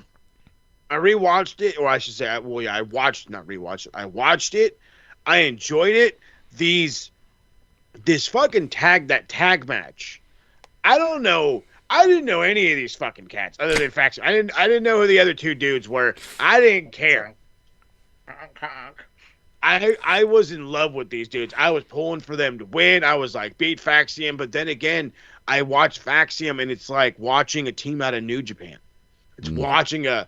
rewatched it, or I should say, I watched, not rewatched it. I watched it. I enjoyed it. This fucking tag match. I don't know. I didn't know any of these fucking cats other than Faction. I didn't know who the other 2 dudes were. I didn't care. I was in love with these dudes. I was pulling for them to win. I was like, beat Faxium. But then again, I watched Faxium, and it's like watching a team out of New Japan. It's watching a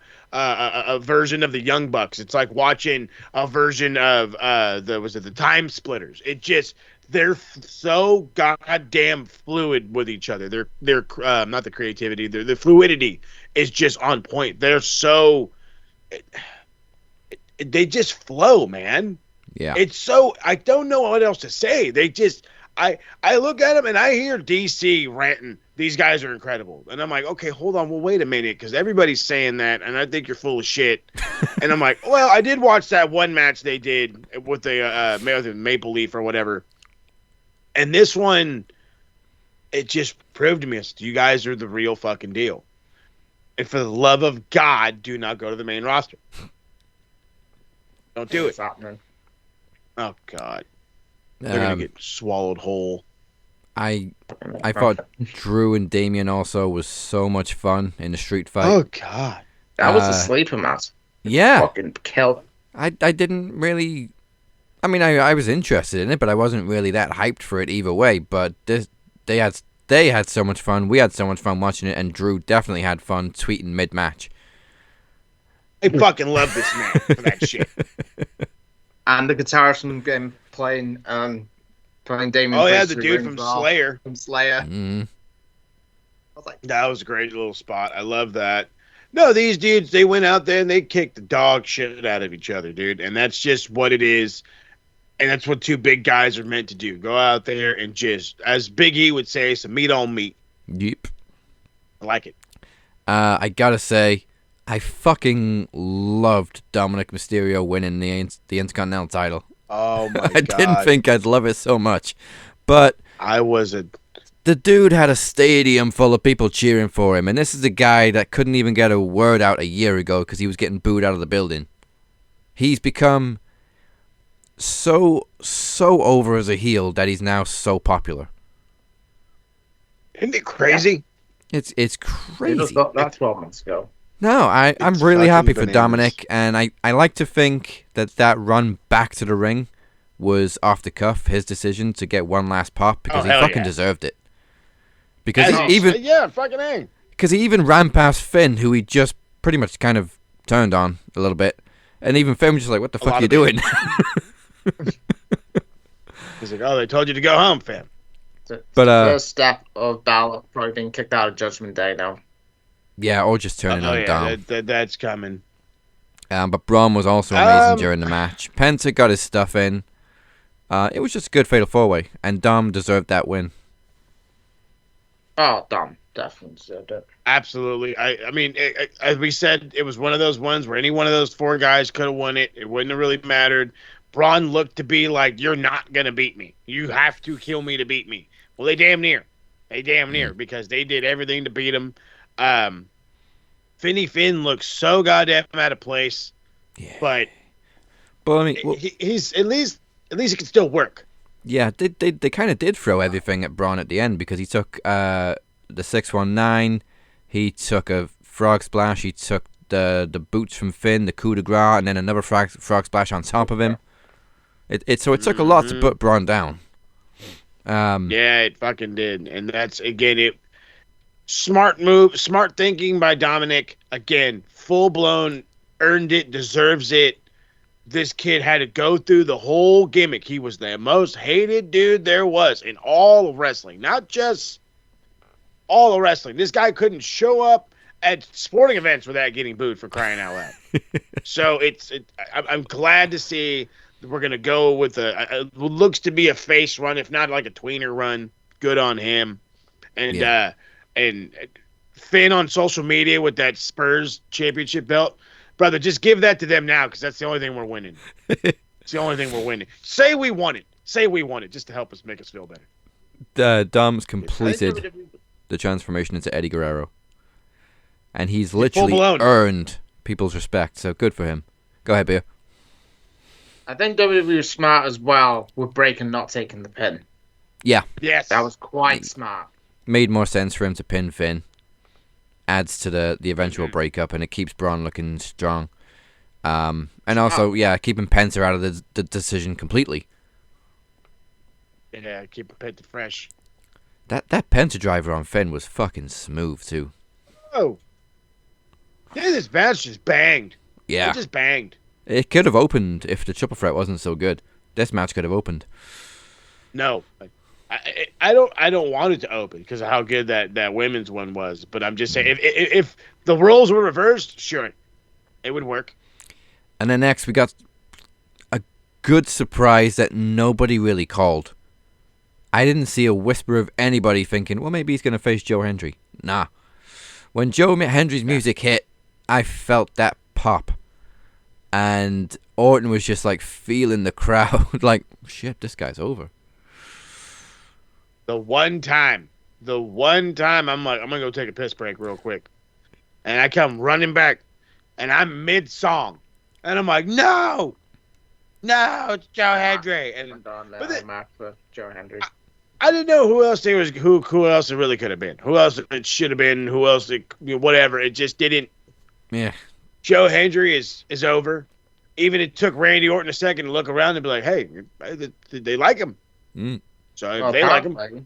version of the Young Bucks. It's like watching a version of the Time Splitters. It just, they're so goddamn fluid with each other. They're not the creativity. The fluidity is just on point. They're so they just flow, man. Yeah. It's so, I don't know what else to say. They just, I look at them and I hear DC ranting, these guys are incredible. And I'm like, okay, hold on. Well, wait a minute. Because everybody's saying that. And I think you're full of shit. And I'm like, well, I did watch that one match they did with the Maple Leaf or whatever. And this one, it just proved to me, you guys are the real fucking deal. And for the love of God, do not go to the main roster. Don't do it. Oh, God. They're going to get swallowed whole. I thought Drew and Damien also was so much fun in the street fight. Oh, God. That was a sleeper match. Yeah. Fucking killed. I didn't really... I mean, I was interested in it, but I wasn't really that hyped for it either way. But they had so much fun. We had so much fun watching it, and Drew definitely had fun tweeting mid-match. I fucking love this man for that shit. And the guitarist from game playing Damien. Oh, yeah, Priest the through dude Ring from Bell. Slayer. From Slayer. Mm. I was like, That was a great little spot. I love that. No, these dudes, they went out there and they kicked the dog shit out of each other, dude. And that's just what it is. And that's what 2 big guys are meant to do. Go out there and just, as Big E would say, some meat on meat. Yep. I like it. I gotta say, I fucking loved Dominic Mysterio winning the Intercontinental title. Oh, my God. I didn't think I'd love it so much. But the dude had a stadium full of people cheering for him. And this is a guy that couldn't even get a word out a year ago because he was getting booed out of the building. He's become so over as a heel that he's now so popular. Isn't it crazy? It's crazy. you just got that 12 months ago. No, I'm It's really fucking happy for bananas. Dominic, and I like to think that run back to the ring was off the cuff, his decision to get one last pop, because he hell fucking yeah. deserved it. Because Fucking A. he even ran past Finn, who he just pretty much kind of turned on a little bit, and even Finn was just like, "What the fuck are you doing?" He's like, "Oh, they told you to go home, fam." But First step of Balor probably being kicked out of Judgment Day now. yeah, or just turning on Dom. That's coming. But Braun was also amazing during the match. Penta got his stuff in. It was just a good fatal 4-way, and Dom deserved that win. Oh, Dom definitely deserved it. Absolutely. I mean, as we said, it was one of those ones where any one of those 4 guys could have won it. It wouldn't have really mattered. Braun looked to be like, "You're not gonna beat me. You have to kill me to beat me." Well, they damn near. Because they did everything to beat him. Finny Finn looks so goddamn out of place. Yeah. But I mean, he's at least he can still work. yeah, they kind of did throw everything at Braun at the end, because he took the 619, he took a frog splash, he took the boots from Finn, the coup de grace, and then another frog splash on top of him. So it took a lot to put Braun down. Yeah, it fucking did. And that's, again, it smart move, smart thinking by Dominic. Again, full-blown, earned it, deserves it. This kid had to go through the whole gimmick. He was the most hated dude there was in all of wrestling. Not just all of wrestling. This guy couldn't show up at sporting events without getting booed, for crying out loud. So I'm glad to see we're going to go with what looks to be a face run, if not like a tweener run. Good on him. And and Finn on social media with that Spurs championship belt. Brother, just give that to them now, because that's the only thing we're winning. It's the only thing we're winning. Say we won it. Say we won it, just to help us make us feel better. Dom's completed the transformation into Eddie Guerrero. And he's literally earned people's respect, so good for him. Go ahead, Beer. I think WWE was smart as well with Breaker not taking the pin. Yeah. Yes. That was quite smart. Made more sense for him to pin Finn. Adds to the eventual breakup, and it keeps Braun looking strong. And also, keeping Penta out of the decision completely. Yeah, keep Penta fresh. That Penta driver on Finn was fucking smooth, too. Oh. Yeah, this match just banged. Yeah. It just banged. It could have opened if the triple threat wasn't so good. This match could have opened. No. I don't want it to open because of how good that women's one was. But I'm just saying, if the roles were reversed, sure, it would work. And then next, we got a good surprise that nobody really called. I didn't see a whisper of anybody thinking, well, maybe he's going to face Joe Hendry. Nah. When Joe Hendry's music hit, I felt that pop. And Orton was just like feeling the crowd. Like, shit, this guy's over. The one time I'm like, I'm going to go take a piss break real quick. And I come running back, and I'm mid-song. And I'm like, no, it's Joe Hendry. And for Joe Hendry. I didn't know who else who else it really could have been. Who else it should have been. Who else whatever. It just didn't. Yeah. Joe Hendry is over. Even it took Randy Orton a second to look around and be like, hey, they like him. Mm. So if they like him.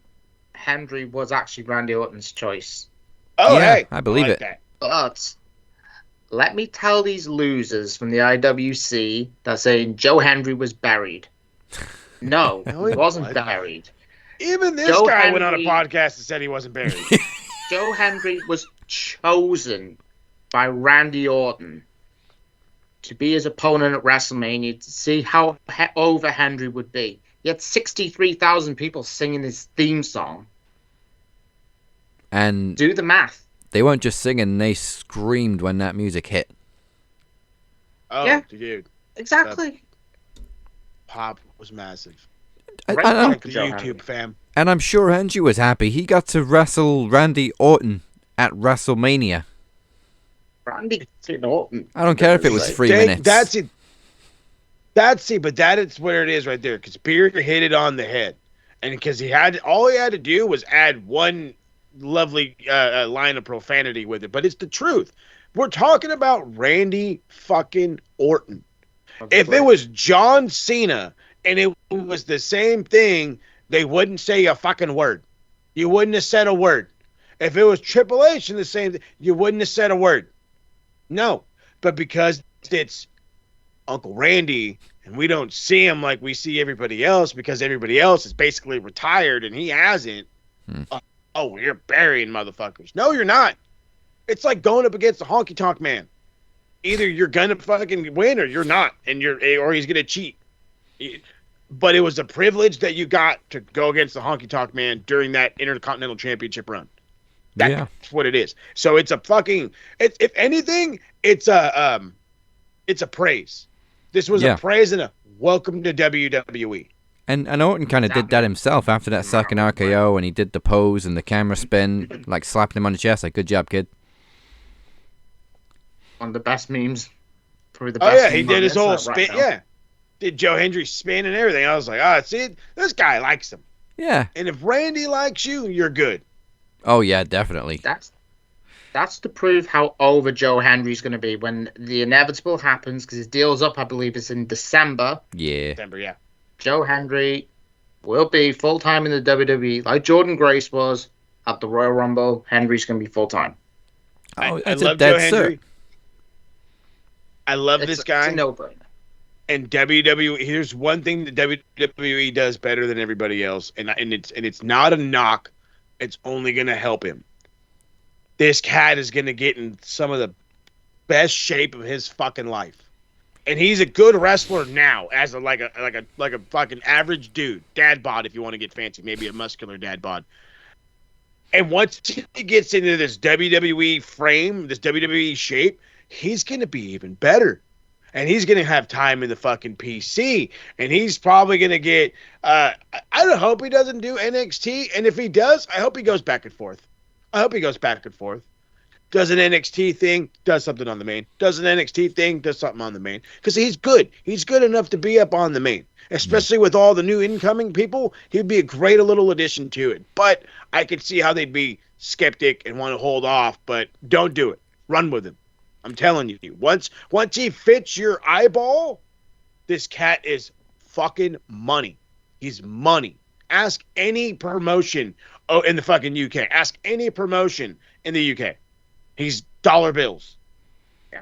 Hendry was actually Randy Orton's choice. Oh, yeah, hey. I believe it. That. But let me tell these losers from the IWC that saying Joe Hendry was buried. No, he wasn't buried. Even this Joe guy Hendry, went on a podcast and said he wasn't buried. Joe Hendry was chosen by Randy Orton to be his opponent at WrestleMania to see how over Hendry would be. He had 63,000 people singing his theme song. And do the math. They weren't just singing, they screamed when that music hit. Oh, yeah, dude. Exactly. Pop was massive. Like the YouTube fam. And I'm sure Hendry was happy. He got to wrestle Randy Orton at WrestleMania. Randy Orton. I don't care if it was 3 minutes. That's it. But that is where it is right there. Because Beard hit it on the head, and because all he had to do was add one lovely line of profanity with it. But it's the truth. We're talking about Randy fucking Orton. If it was John Cena and it was the same thing, they wouldn't say a fucking word. You wouldn't have said a word. If it was Triple H and the same thing, you wouldn't have said a word. No, but because it's Uncle Randy and we don't see him like we see everybody else because everybody else is basically retired and he hasn't. You're burying motherfuckers. No, you're not. It's like going up against the honky tonk man. Either you're gonna fucking win or you're not, or he's gonna cheat. But it was a privilege that you got to go against the honky tonk man during that Intercontinental Championship run. That's what it is. So it's a fucking. If anything, it's a praise. This was a praise and a welcome to WWE. And Orton kind of did that himself after that second RKO, and he did the pose and the camera spin, like slapping him on the chest, like good job, kid. One of the best memes. Probably the best. He did his whole spin. Right, did Joe Hendry spin and everything. I was like, see, this guy likes him. Yeah. And if Randy likes you, you're good. Oh yeah, definitely. That's to prove how over Joe Hendry's going to be when the inevitable happens, because his deal's up, I believe, is in December. Yeah. December, yeah. Joe Hendry will be full time in the WWE, like Jordan Grace was at the Royal Rumble. Henry's going to be full time. Oh, I it's a love dead Joe Hendry. cert. I love this guy. It's a no-brainer. And WWE, here's one thing that WWE does better than everybody else, and it's not a knock. It's only going to help him. This cat is going to get in some of the best shape of his fucking life, and he's a good wrestler now, as like a fucking average dude, dad bod, if you want to get fancy, maybe a muscular dad bod. And once he gets into this WWE frame, this WWE shape, he's going to be even better. And he's going to have time in the fucking PC. And he's probably going to get, I don't hope he doesn't do NXT. And if he does, I hope he goes back and forth. Does an NXT thing, does something on the main. Does an NXT thing, does something on the main. Because he's good. He's good enough to be up on the main. Especially with all the new incoming people, he'd be a great little addition to it. But I could see how they'd be skeptic and want to hold off. But don't do it. Run with him. I'm telling you, once he fits your eyeball, this cat is fucking money. He's money. Ask any promotion in the fucking UK. Ask any promotion in the UK. He's dollar bills. Yeah.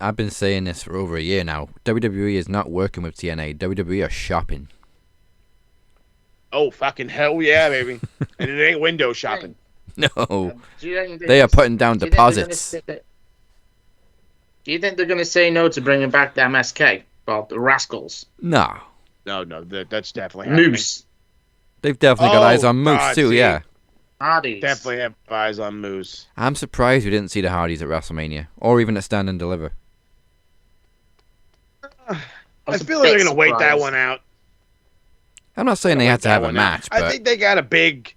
I've been saying this for over a year now. WWE is not working with TNA. WWE are shopping. Oh, fucking hell yeah, baby. And it ain't window shopping. No. They are putting down deposits. Do you think they're going to say no to bringing back the MSK? Well, the Rascals. No. No, that's definitely happening. Moose. They've definitely got eyes on Moose God, too, yeah. Hardys. Definitely have eyes on Moose. I'm surprised we didn't see the Hardys at WrestleMania. Or even at Stand and Deliver. I feel like they're going to wait that one out. I'm not saying they have to have a match, but I think they got a big...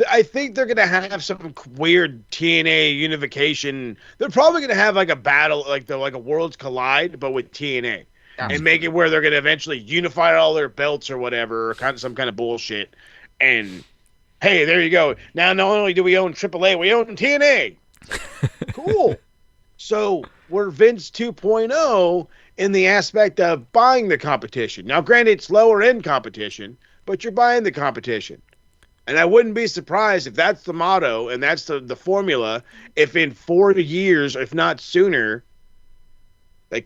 I think they're going to have some weird TNA unification. They're probably going to have like a battle, like a Worlds Collide, but with TNA. And make it where they're going to eventually unify all their belts or whatever, or some kind of bullshit. And, hey, there you go. Now, not only do we own AAA, we own TNA. Cool. So, we're Vince 2.0 in the aspect of buying the competition. Now, granted, it's lower-end competition, but you're buying the competition. And I wouldn't be surprised if that's the motto and that's the formula, if in 4 years, if not sooner, they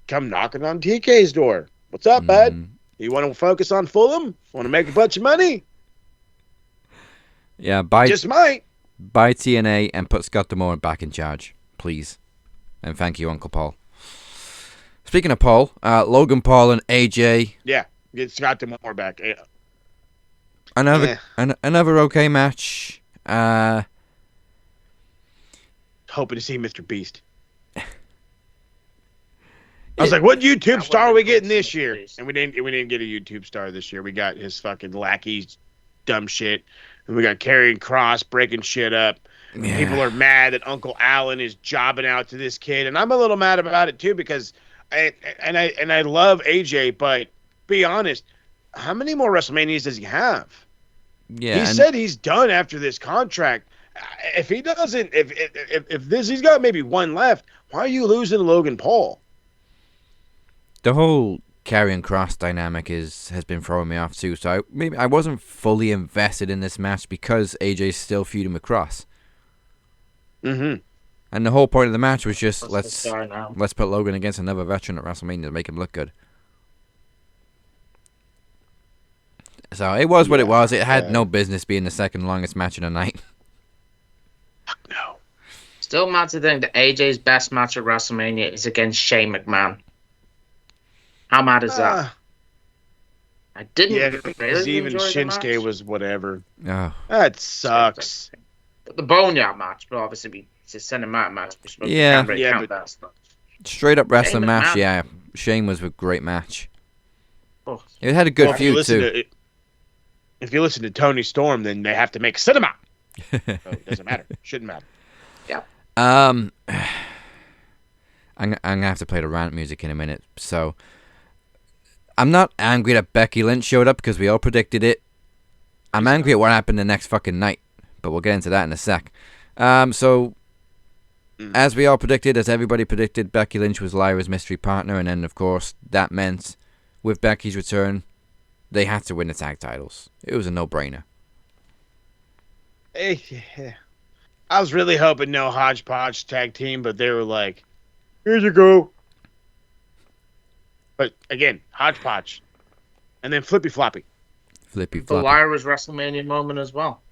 come knocking on TK's door. What's up, bud? You want to focus on Fulham? Want to make a bunch of money? Yeah, just might. Buy TNA and put Scott D'Amore back in charge, please. And thank you, Uncle Paul. Speaking of Paul, Logan Paul and AJ. Yeah, get Scott D'Amore back. Yeah. Another okay match. Hoping to see Mr. Beast. I was like, what YouTube star are we getting this year? And we didn't get a YouTube star this year. We got his fucking lackey dumb shit. And we got Karrion Kross breaking shit up. Yeah. People are mad that Uncle Allen is jobbing out to this kid. And I'm a little mad about it too, because I love AJ, but be honest, how many more WrestleManias does he have? Yeah, he said he's done after this contract. If he doesn't, he's got maybe one left, why are you losing Logan Paul? The whole Karrion Kross dynamic has been throwing me off too. So I wasn't fully invested in this match because AJ's still feuding with Kross. Mm-hmm. And the whole point of the match was just let's put Logan against another veteran at WrestleMania to make him look good. So it was what it was. It had no business being the second longest match of the night. No. Still mad to think that AJ's best match at WrestleMania is against Shane McMahon. How mad is that? I didn't really even enjoy Shinsuke the match. Was whatever. Oh. That sucks. But the Boneyard match, but obviously it's a cinematic match. Straight up wrestling match, yeah. Shane was a great match. Oh. It had a good feud too. If you listen to Tony Storm, then they have to make cinema. So it doesn't matter. Shouldn't matter. Yeah. I'm gonna have to play the rant music in a minute. So I'm not angry that Becky Lynch showed up because we all predicted it. I'm angry at what happened the next fucking night, but we'll get into that in a sec. As we all predicted, as everybody predicted, Becky Lynch was Lyra's mystery partner, and then of course that meant with Becky's return, They had to win the tag titles. It was a no-brainer. I was really hoping no hodgepodge tag team, but they were like, "Here you go." But again, hodgepodge, and then flippy floppy. Flippy The floppy. Lyra's WrestleMania moment as well.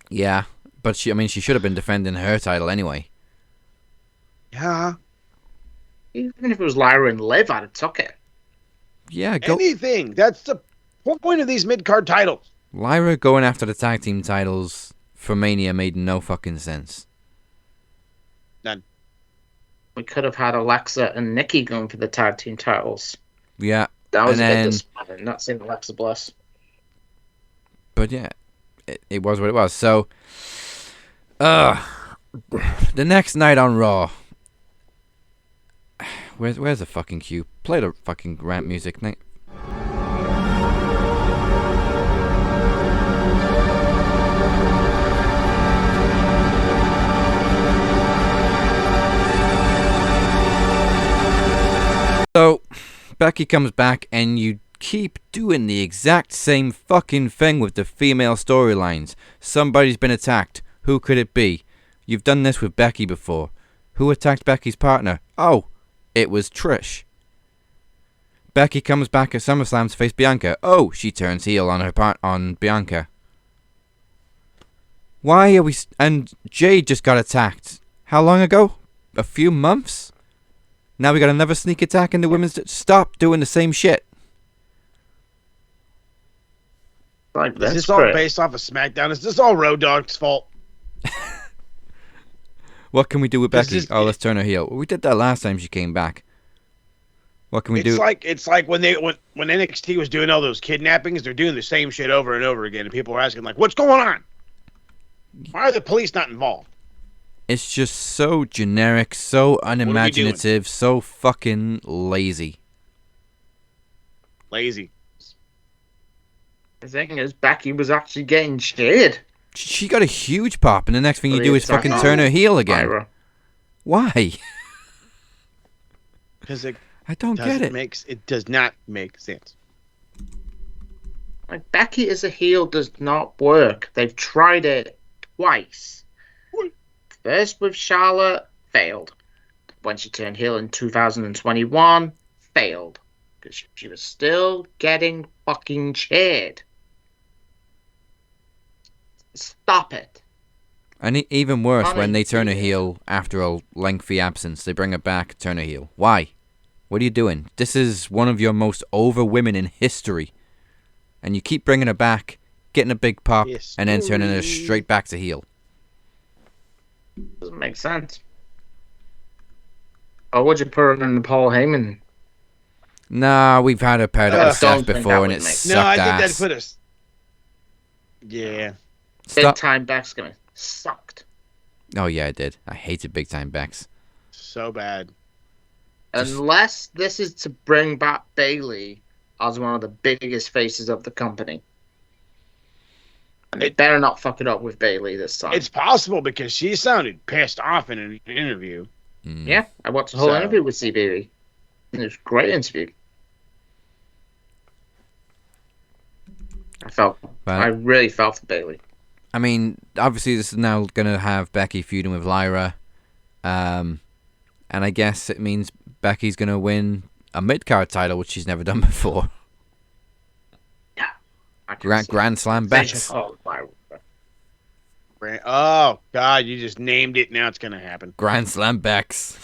Yeah, but she should have been defending her title anyway. Yeah. Even if it was Lyra and Liv, I'd have took it. Yeah, go. Anything. That's the whole point of these mid-card titles. Lyra going after the tag team titles for Mania made no fucking sense. None. We could have had Alexa and Nikki going for the tag team titles. Yeah. That was and a bit then, disappointing, not seeing Alexa Bliss. But yeah, it was what it was. So, the next night on Raw. Where's the fucking cue? Play the fucking rant music, Nate. So, Becky comes back and you keep doing the exact same fucking thing with the female storylines. Somebody's been attacked. Who could it be? You've done this with Becky before. Who attacked Becky's partner? Oh, it was Trish. Becky comes back at SummerSlam to face Bianca. Oh, she turns heel on on Bianca. Why are we... And Jade just got attacked. How long ago? A few months? Now we got another sneak attack in the women's... Stop doing the same shit. Like, Is this all based off of SmackDown? Is this all Road Dogg's fault? What can we do with Becky? This- Let's turn her heel. We did that last time she came back. What can we do? It's like when NXT was doing all those kidnappings, they're doing the same shit over and over again, and people are asking like, "What's going on? Why are the police not involved?" It's just so generic, so unimaginative, so fucking lazy. Lazy. The thing is, Becky was actually getting cheered. She got a huge pop, and the next thing you do is fucking turn her heel again. Lyra. Why? Because I don't get it. It does not make sense. Like, Becky as a heel does not work. They've tried it twice. First with Charlotte, failed. When she turned heel in 2021, failed. Because she was still getting fucking cheered. Stop it. And even worse, Honey, when they turn her yeah. heel after a lengthy absence, they bring her back, turn her heel. Why? What are you doing? This is one of your most over women in history. And you keep bringing her back, getting a big pop, and then turning her straight back to heel. Doesn't make sense. Or would you put her in the Paul Heyman? Nah, we've had her paired up with don't Seth think before, that and would it make- sucked No, I think ass. that put us. Yeah. Big Stop. time Becky sucked. Oh yeah, I did. I hated Big Time Bex. So bad. Unless this is to bring back Bayley as one of the biggest faces of the company. And they better not fuck it up with Bayley this time. It's possible because she sounded pissed off in an interview. Yeah, I watched the whole So- interview with CBB. It was a great interview. I really felt for Bayley. I mean, obviously this is now going to have Becky feuding with Lyra. And I guess it means Becky's going to win a mid-card title, which she's never done before. Grand Slam Bex. Oh, Oh, God, you just named it. Now it's going to happen. Grand Slam Bex.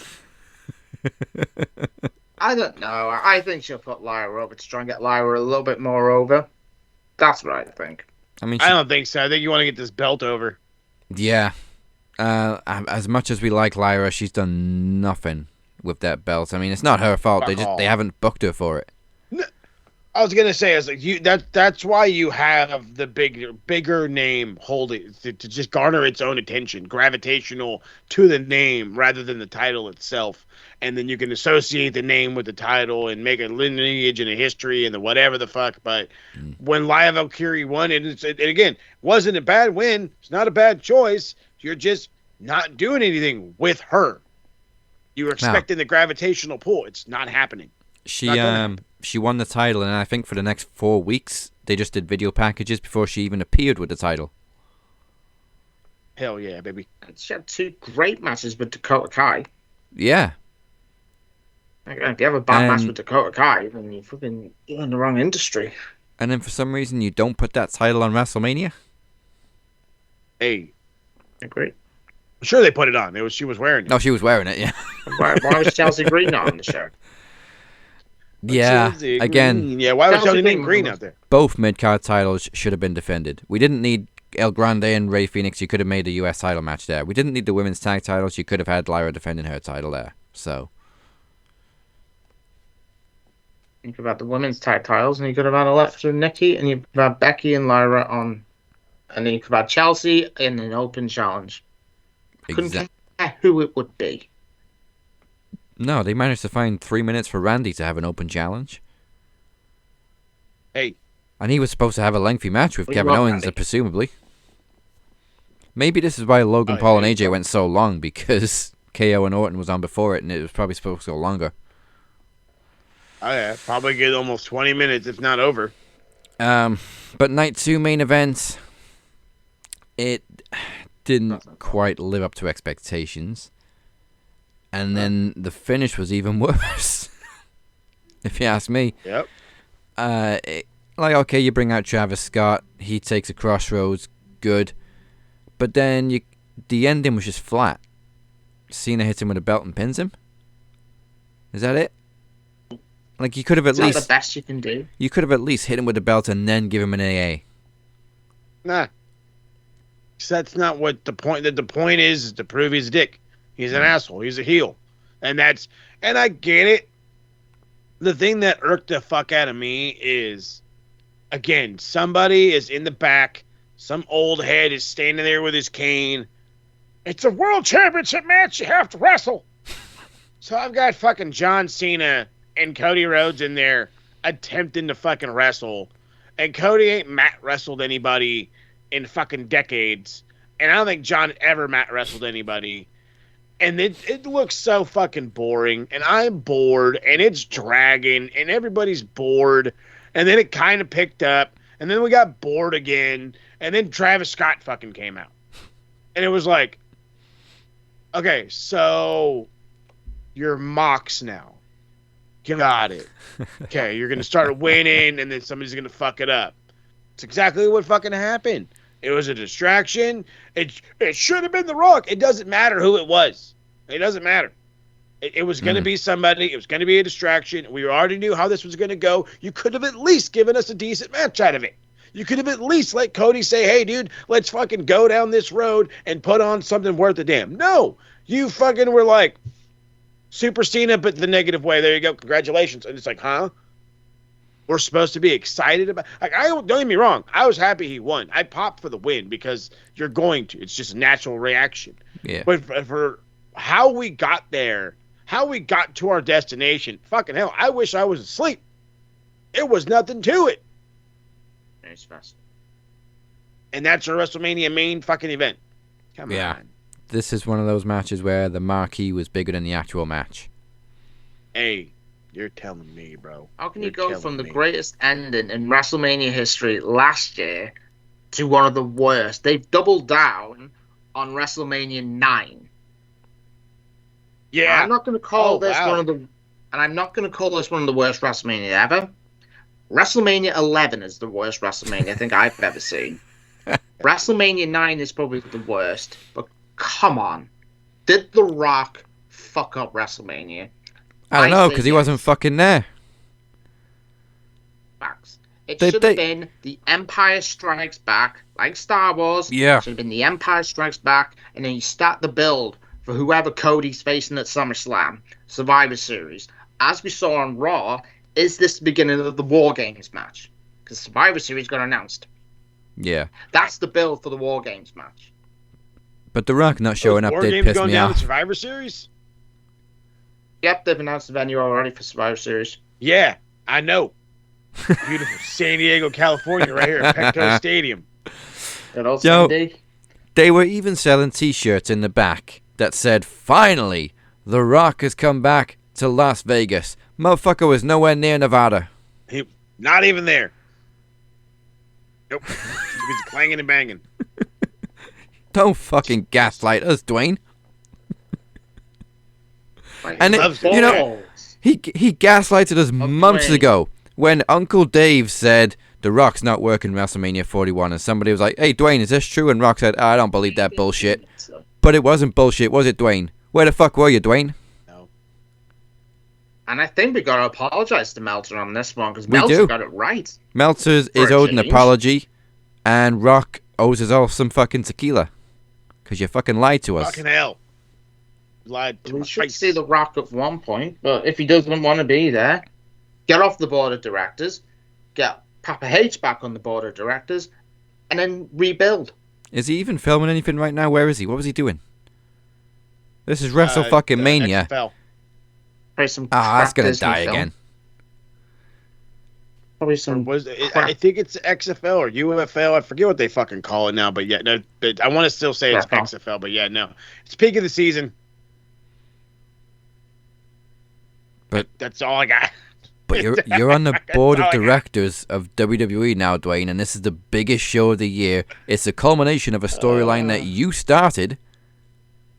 I don't know. I think she'll put Lyra over to try and get Lyra a little bit more over. That's what I think. I mean, I don't think so. I think you want to get this belt over. yeah. As much as we like Lyra, she's done nothing with that belt. I mean, it's not her fault. They haven't booked her for it. I was gonna say, that's why you have the bigger name holding to just garner its own attention, gravitational to the name rather than the title itself, and then you can associate the name with the title and make a lineage and a history and the whatever the fuck. But when Lia Valkyrie won, it again wasn't a bad win. It's not a bad choice. You're just not doing anything with her. You were expecting the gravitational pull. It's not happening. She won the title, and I think for the next 4 weeks they just did video packages before she even appeared with the title. Hell yeah, baby. She had 2 great matches with Dakota Kai. Yeah. If you have a bad match with Dakota Kai, then you're fucking in the wrong industry. And then for some reason you don't put that title on WrestleMania? Hey. Agree. I'm sure they put it on. She was wearing it. No, she was wearing it, yeah. Why was Chelsea Green not on the show? Yeah, Chelsea again. Green. Yeah, why was Chelsea Green out there? Both mid-card titles should have been defended. We didn't need El Grande and Rey Fenix. You could have made a US title match there. We didn't need the women's tag titles. You could have had Lyra defending her title there. So. You could have had the women's tag titles, and you could have had Alexa and Nikki, and you could have had Becky and Lyra on, and then you could have had Chelsea in an open challenge. Couldn't care who it would be. No, they managed to find 3 minutes for Randy to have an open challenge. Hey. And he was supposed to have a lengthy match with Kevin Owens, presumably. Maybe this is why Logan Paul and AJ went so long, because KO and Orton was on before it, and it was probably supposed to go longer. Oh yeah, probably get almost 20 minutes, if not over. But night 2 main event, it didn't quite live up to expectations. And then the finish was even worse, if you ask me. Yep. Okay, you bring out Travis Scott, he takes a crossroads, good. But then the ending was just flat. Cena hits him with a belt and pins him. Is that it? Like, you could have at least... Is that the best you can do? You could have at least hit him with the belt and then give him an AA. Nah. That's not what the point... The point is to prove he's a dick. He's an asshole. He's a heel. And I get it. The thing that irked the fuck out of me is, again, somebody is in the back. Some old head is standing there with his cane. It's a world championship match. You have to wrestle. So I've got fucking John Cena and Cody Rhodes in there attempting to fucking wrestle. And Cody ain't mat wrestled anybody in fucking decades. And I don't think John ever mat wrestled anybody. And it looks so fucking boring. And I'm bored. And it's dragging. And everybody's bored. And then it kind of picked up. And then we got bored again. And then Travis Scott fucking came out. And it was like, okay, so you're Mox now. Got it. Okay, you're going to start winning, and then somebody's going to fuck it up. It's exactly what fucking happened. It was a distraction. It should have been The Rock. It doesn't matter who it was. It doesn't matter. It was going to be somebody. It was going to be a distraction. We already knew how this was going to go. You could have at least given us a decent match out of it. You could have at least let Cody say, hey, dude, let's fucking go down this road and put on something worth a damn. No. You fucking were like, Super Cena, but the negative way. There you go. Congratulations. And it's like, huh? We're supposed to be excited about... Like, don't get me wrong. I was happy he won. I popped for the win because you're going to. It's just a natural reaction. Yeah. But for how we got there, how we got to our destination, fucking hell, I wish I was asleep. It was nothing to it. It's fast. And that's a WrestleMania main fucking event. Come on. This is one of those matches where the marquee was bigger than the actual match. Hey, you're telling me, bro. How can you go from the greatest ending in WrestleMania history last year to one of the worst? They've doubled down on WrestleMania 9. Yeah. I'm not going to call this one of the... And I'm not going to call this one of the worst WrestleMania ever. WrestleMania 11 is the worst WrestleMania I think I've ever seen. WrestleMania 9 is probably the worst, but come on. Did The Rock fuck up WrestleMania? I don't know, because he wasn't fucking there. Facts. It should have been The Empire Strikes Back, like Star Wars. Yeah. It should have been The Empire Strikes Back, and then you start the build for whoever Cody's facing at SummerSlam, Survivor Series. As we saw on Raw, is this the beginning of the War Games match? Because Survivor Series got announced. Yeah. That's the build for the War Games match. But The Rock not showing up did piss me off. Survivor Series? Yep, they've announced the venue already for Survivor Series. Yeah, I know. Beautiful San Diego, California, right here at Petco Stadium. Yo, they were even selling T-shirts in the back that said, "Finally, The Rock has come back to Las Vegas. Motherfucker was nowhere near Nevada. He not even there. Nope. He was clanging and banging. Don't fucking gaslight us, Dwayne. And He you know, he gaslighted us months ago when Uncle Dave said The Rock's not working WrestleMania 41, and somebody was like, "Hey, Dwayne, is this true?" And Rock said, "I don't believe that bullshit." But it wasn't bullshit, was it, Dwayne? Where the fuck were you, Dwayne? No. And I think we got to apologize to Meltzer on this one because Meltzer got it right. Meltzer is owed an apology, and Rock owes us all some fucking tequila because you fucking lied to us. Fucking hell. Lied to We my should face. see The Rock at one point, but if he doesn't want to be there, get off the board of directors, get Papa H back on the board of directors, and then rebuild. Is he even filming anything right now? Where is he? What was he doing? This is Wrestle fucking Mania. XFL. Probably some That's gonna Disney die film. again. Probably some. I think it's XFL or UFL. I forget what they fucking call it now, but yeah, no. But I want to still say it's XFL, but yeah, no. It's peak of the season. But that's all I got. But you're on the board of directors of WWE now, Dwayne, and this is the biggest show of the year. It's a culmination of a storyline that you started,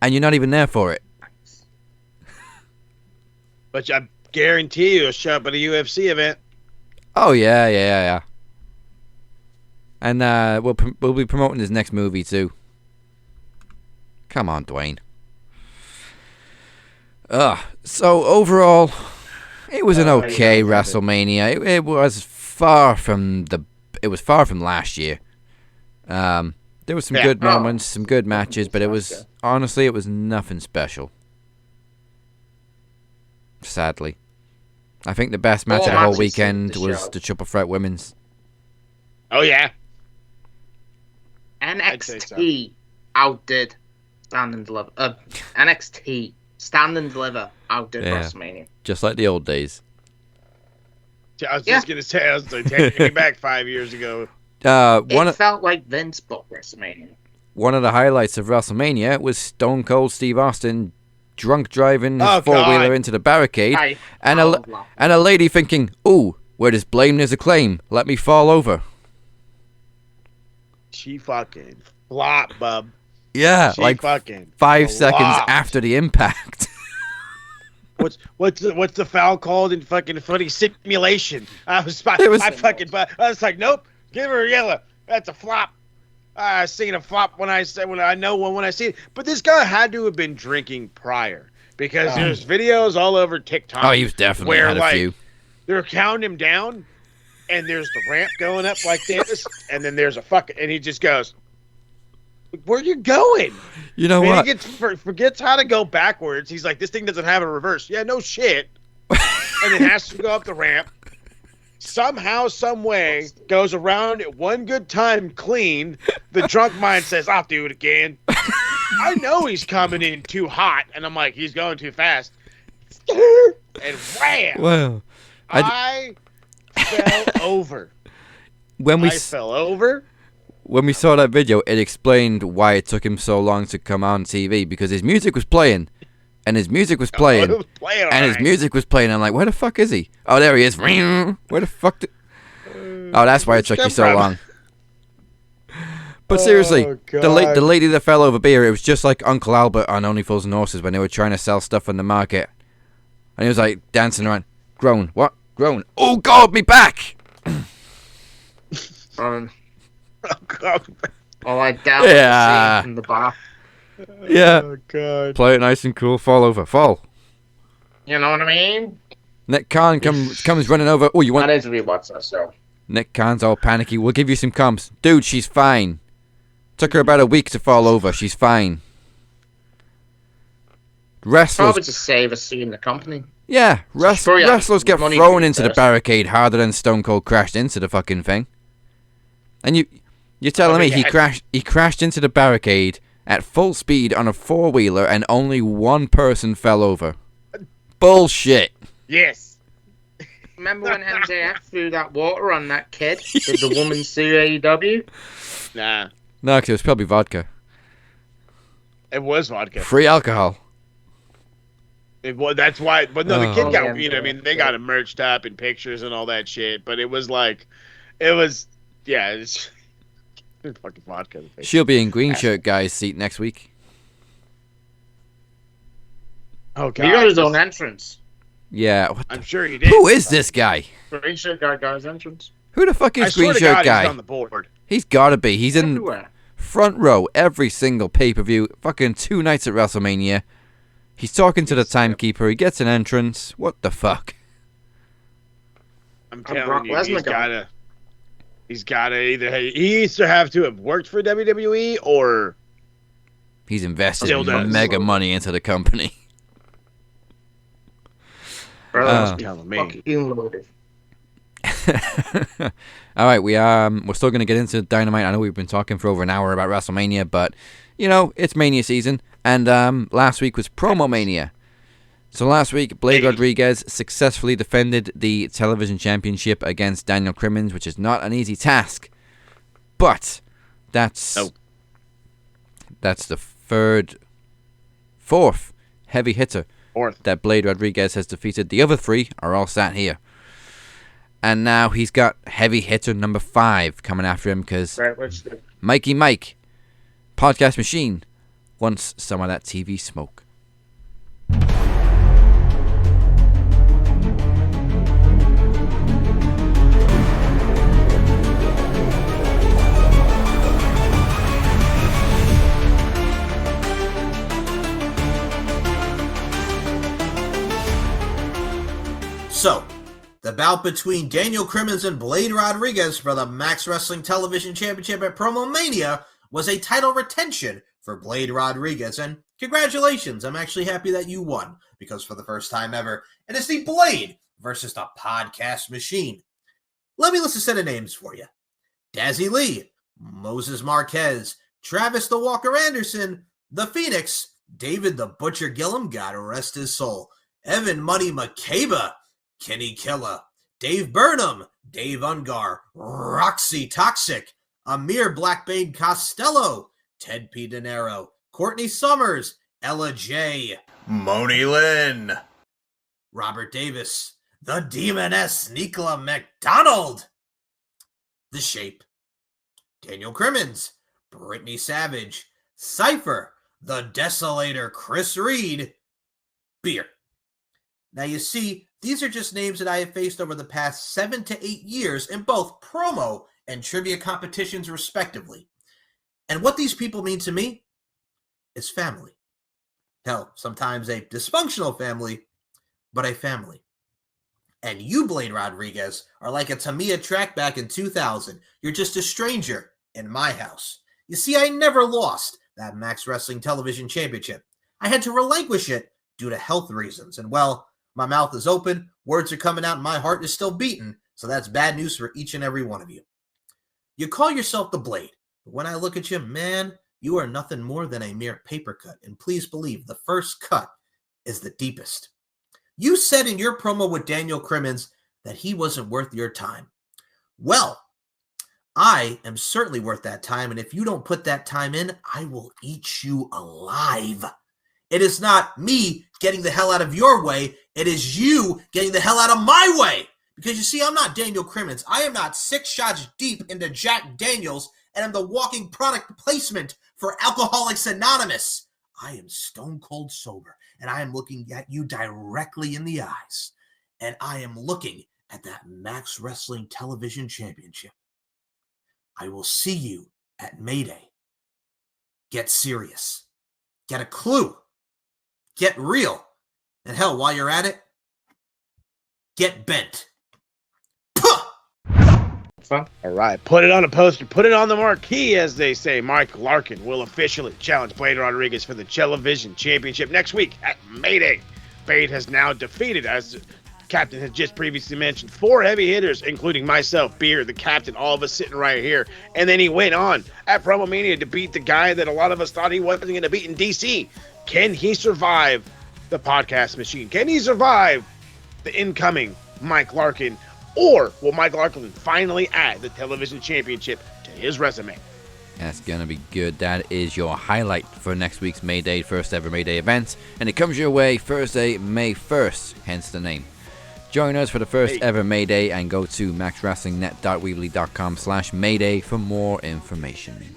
and you're not even there for it. But I guarantee you, it'll show up at a UFC event. Oh yeah. And we'll be promoting his next movie too. Come on, Dwayne. So overall, it was an okay WrestleMania. It was far from last year. There was some good moments, some good matches, but it was nothing special. Sadly, I think the best match of the whole weekend was the Triple Threat Women's. Oh yeah. NXT outdid Stand and Deliver. NXT Stand and Deliver outdid WrestleMania. Just like the old days. I was just gonna say, I was like, taking me back 5 years ago. It felt like Vince booked WrestleMania. One of the highlights of WrestleMania was Stone Cold Steve Austin drunk driving his four-wheeler into the barricade, and a lady thinking, "Ooh, where does blame there's a claim. Let me fall over." She fucking flopped, bub. Yeah, she like fucking 5 seconds after the impact. What's the foul called in fucking footy? Simulation. I was like, nope, give her a yellow. That's a flop. I seen a flop when I see it. But this guy had to have been drinking prior because there's videos all over TikTok. Oh, he was definitely had a few. They're counting him down, and there's the ramp going up like this, and then there's and he just goes, "Where you going?" You know what? He forgets how to go backwards. He's like, "This thing doesn't have a reverse." Yeah, no shit. And then has to go up the ramp. Somehow, some way, goes around it one good time clean. The drunk mind says, "I'll do it again." I know he's coming in too hot, and I'm like, he's going too fast. And wham! Well, I fell over. When we saw that video, it explained why it took him so long to come on TV, because his music was playing. And his music was playing. His music was playing. I'm like, where the fuck is he? Oh, there he is. Where the fuck did... Oh, that's why it took you so long. But seriously, the lady that fell over beer, it was just like Uncle Albert on Only Fools and Horses when they were trying to sell stuff on the market. And he was like dancing around. Groan. What? Groan. Oh, God, me back! Oh, like down in the bar. Yeah. Oh, God. Play it nice and cool. Fall over. Fall. You know what I mean? Nick Khan comes running over. Oh, you want... That is rewatch that show. Nick Khan's all panicky. We'll give you some comps. Dude, she's fine. Took her about a week to fall over. She's fine. Wrestlers... Probably just save a seat in the company. Yeah. Wrestlers get thrown into the barricade harder than Stone Cold crashed into the fucking thing. And you're telling me he crashed into the barricade at full speed on a four-wheeler and only one person fell over. Bullshit. Yes. Remember when MJF threw that water on that kid? Did the woman sue AEW? Nah. No, because it was probably vodka. It was vodka. Free alcohol. That's why. But no, the kid got. yeah, You know, I mean, they got him merched up in pictures and all that shit. But it was like, it's fucking vodka. She'll be in green shirt guy's seat next week. Oh god, He got his own entrance. Yeah. I'm sure he did. Who is this guy? Green shirt guy got his entrance. Who the fuck I is swear green to shirt God, guy? he's on the board. He's gotta be. He's in Everywhere. front row every single pay-per-view. Fucking 2 nights at WrestleMania. He's talking to the timekeeper. He gets an entrance. What the fuck? I'm Brock telling you, Lesnar he's gotta either he needs to have worked for WWE or He's invested Still does. mega money into the company. Bro, Uh, telling me. fucking loaded. All right, we're still gonna get into Dynamite. I know we've been talking for over an hour about WrestleMania, but you know it's Mania season, and last week was Promo Mania. So last week, Blade Rodriguez successfully defended the television championship against Daniel Crimmins, which is not an easy task. But that's the fourth heavy hitter that Blade Rodriguez has defeated. The other 3 are all sat here. And now he's got heavy hitter number 5 coming after him because Mikey Mike, Podcast Machine, wants some of that TV smoke. So, the bout between Daniel Crimmins and Blade Rodriguez for the Max Wrestling Television Championship at Promo Mania was a title retention for Blade Rodriguez. And congratulations, I'm actually happy that you won, because for the first time ever, it is the Blade versus the Podcast Machine. Let me list a set of names for you. Dazzy Lee, Moses Marquez, Travis the Walker Anderson, The Phoenix, David the Butcher Gillum, God rest his soul, Evan Money McCabe, Kenny Killa, Dave Burnham, Dave Ungar, Roxy Toxic, Amir Blackbane Costello, Ted P. De Niro, Courtney Summers, Ella J, Moni Lynn, Robert Davis, the Demoness Nicola McDonald, The Shape, Daniel Crimmins, Brittany Savage, Cypher, The Desolator Chris Reed, Beer. Now you see, these are just names that I have faced over the past 7 to 8 years in both promo and trivia competitions respectively. And what these people mean to me is family. Hell, sometimes a dysfunctional family, but a family. And you, Blade Rodriguez, are like a Tamiya track back in 2000. You're just a stranger in my house. You see, I never lost that Max Wrestling Television Championship. I had to relinquish it due to health reasons. And well, my mouth is open, words are coming out, and my heart is still beating, so that's bad news for each and every one of you. You call yourself the Blade, but when I look at you, man, you are nothing more than a mere paper cut, and please believe the first cut is the deepest. You said in your promo with Daniel Crimmins that he wasn't worth your time. Well, I am certainly worth that time, and if you don't put that time in, I will eat you alive. It is not me getting the hell out of your way. It is you getting the hell out of my way. Because you see, I'm not Daniel Crimmins. I am not 6 shots deep into Jack Daniels, and I'm the walking product placement for Alcoholics Anonymous. I am stone cold sober, and I am looking at you directly in the eyes. And I am looking at that Max Wrestling Television Championship. I will see you at Mayday. Get serious. Get a clue. Get real. And hell, while you're at it, get bent. All right, put it on a poster, put it on the marquee, as they say. Mike Larkin will officially challenge Blade Rodriguez for the Television Championship next week at Mayday. Blade has now defeated, as Captain has just previously mentioned, 4 heavy hitters, including myself, Beer, the Captain, all of us sitting right here. And then he went on at Promo Mania to beat the guy that a lot of us thought he wasn't going to beat in DC. Can he survive the Podcast Machine? Can he survive the incoming Mike Larkin? Or will Mike Larkin finally add the Television Championship to his resume? That's gonna be good. That is your highlight for next week's May Day, first ever May Day event, and it comes your way Thursday, May 1st, hence the name. Join us for the first ever May Day and go to maxwrestlingnet.weebly.com/mayday for more information.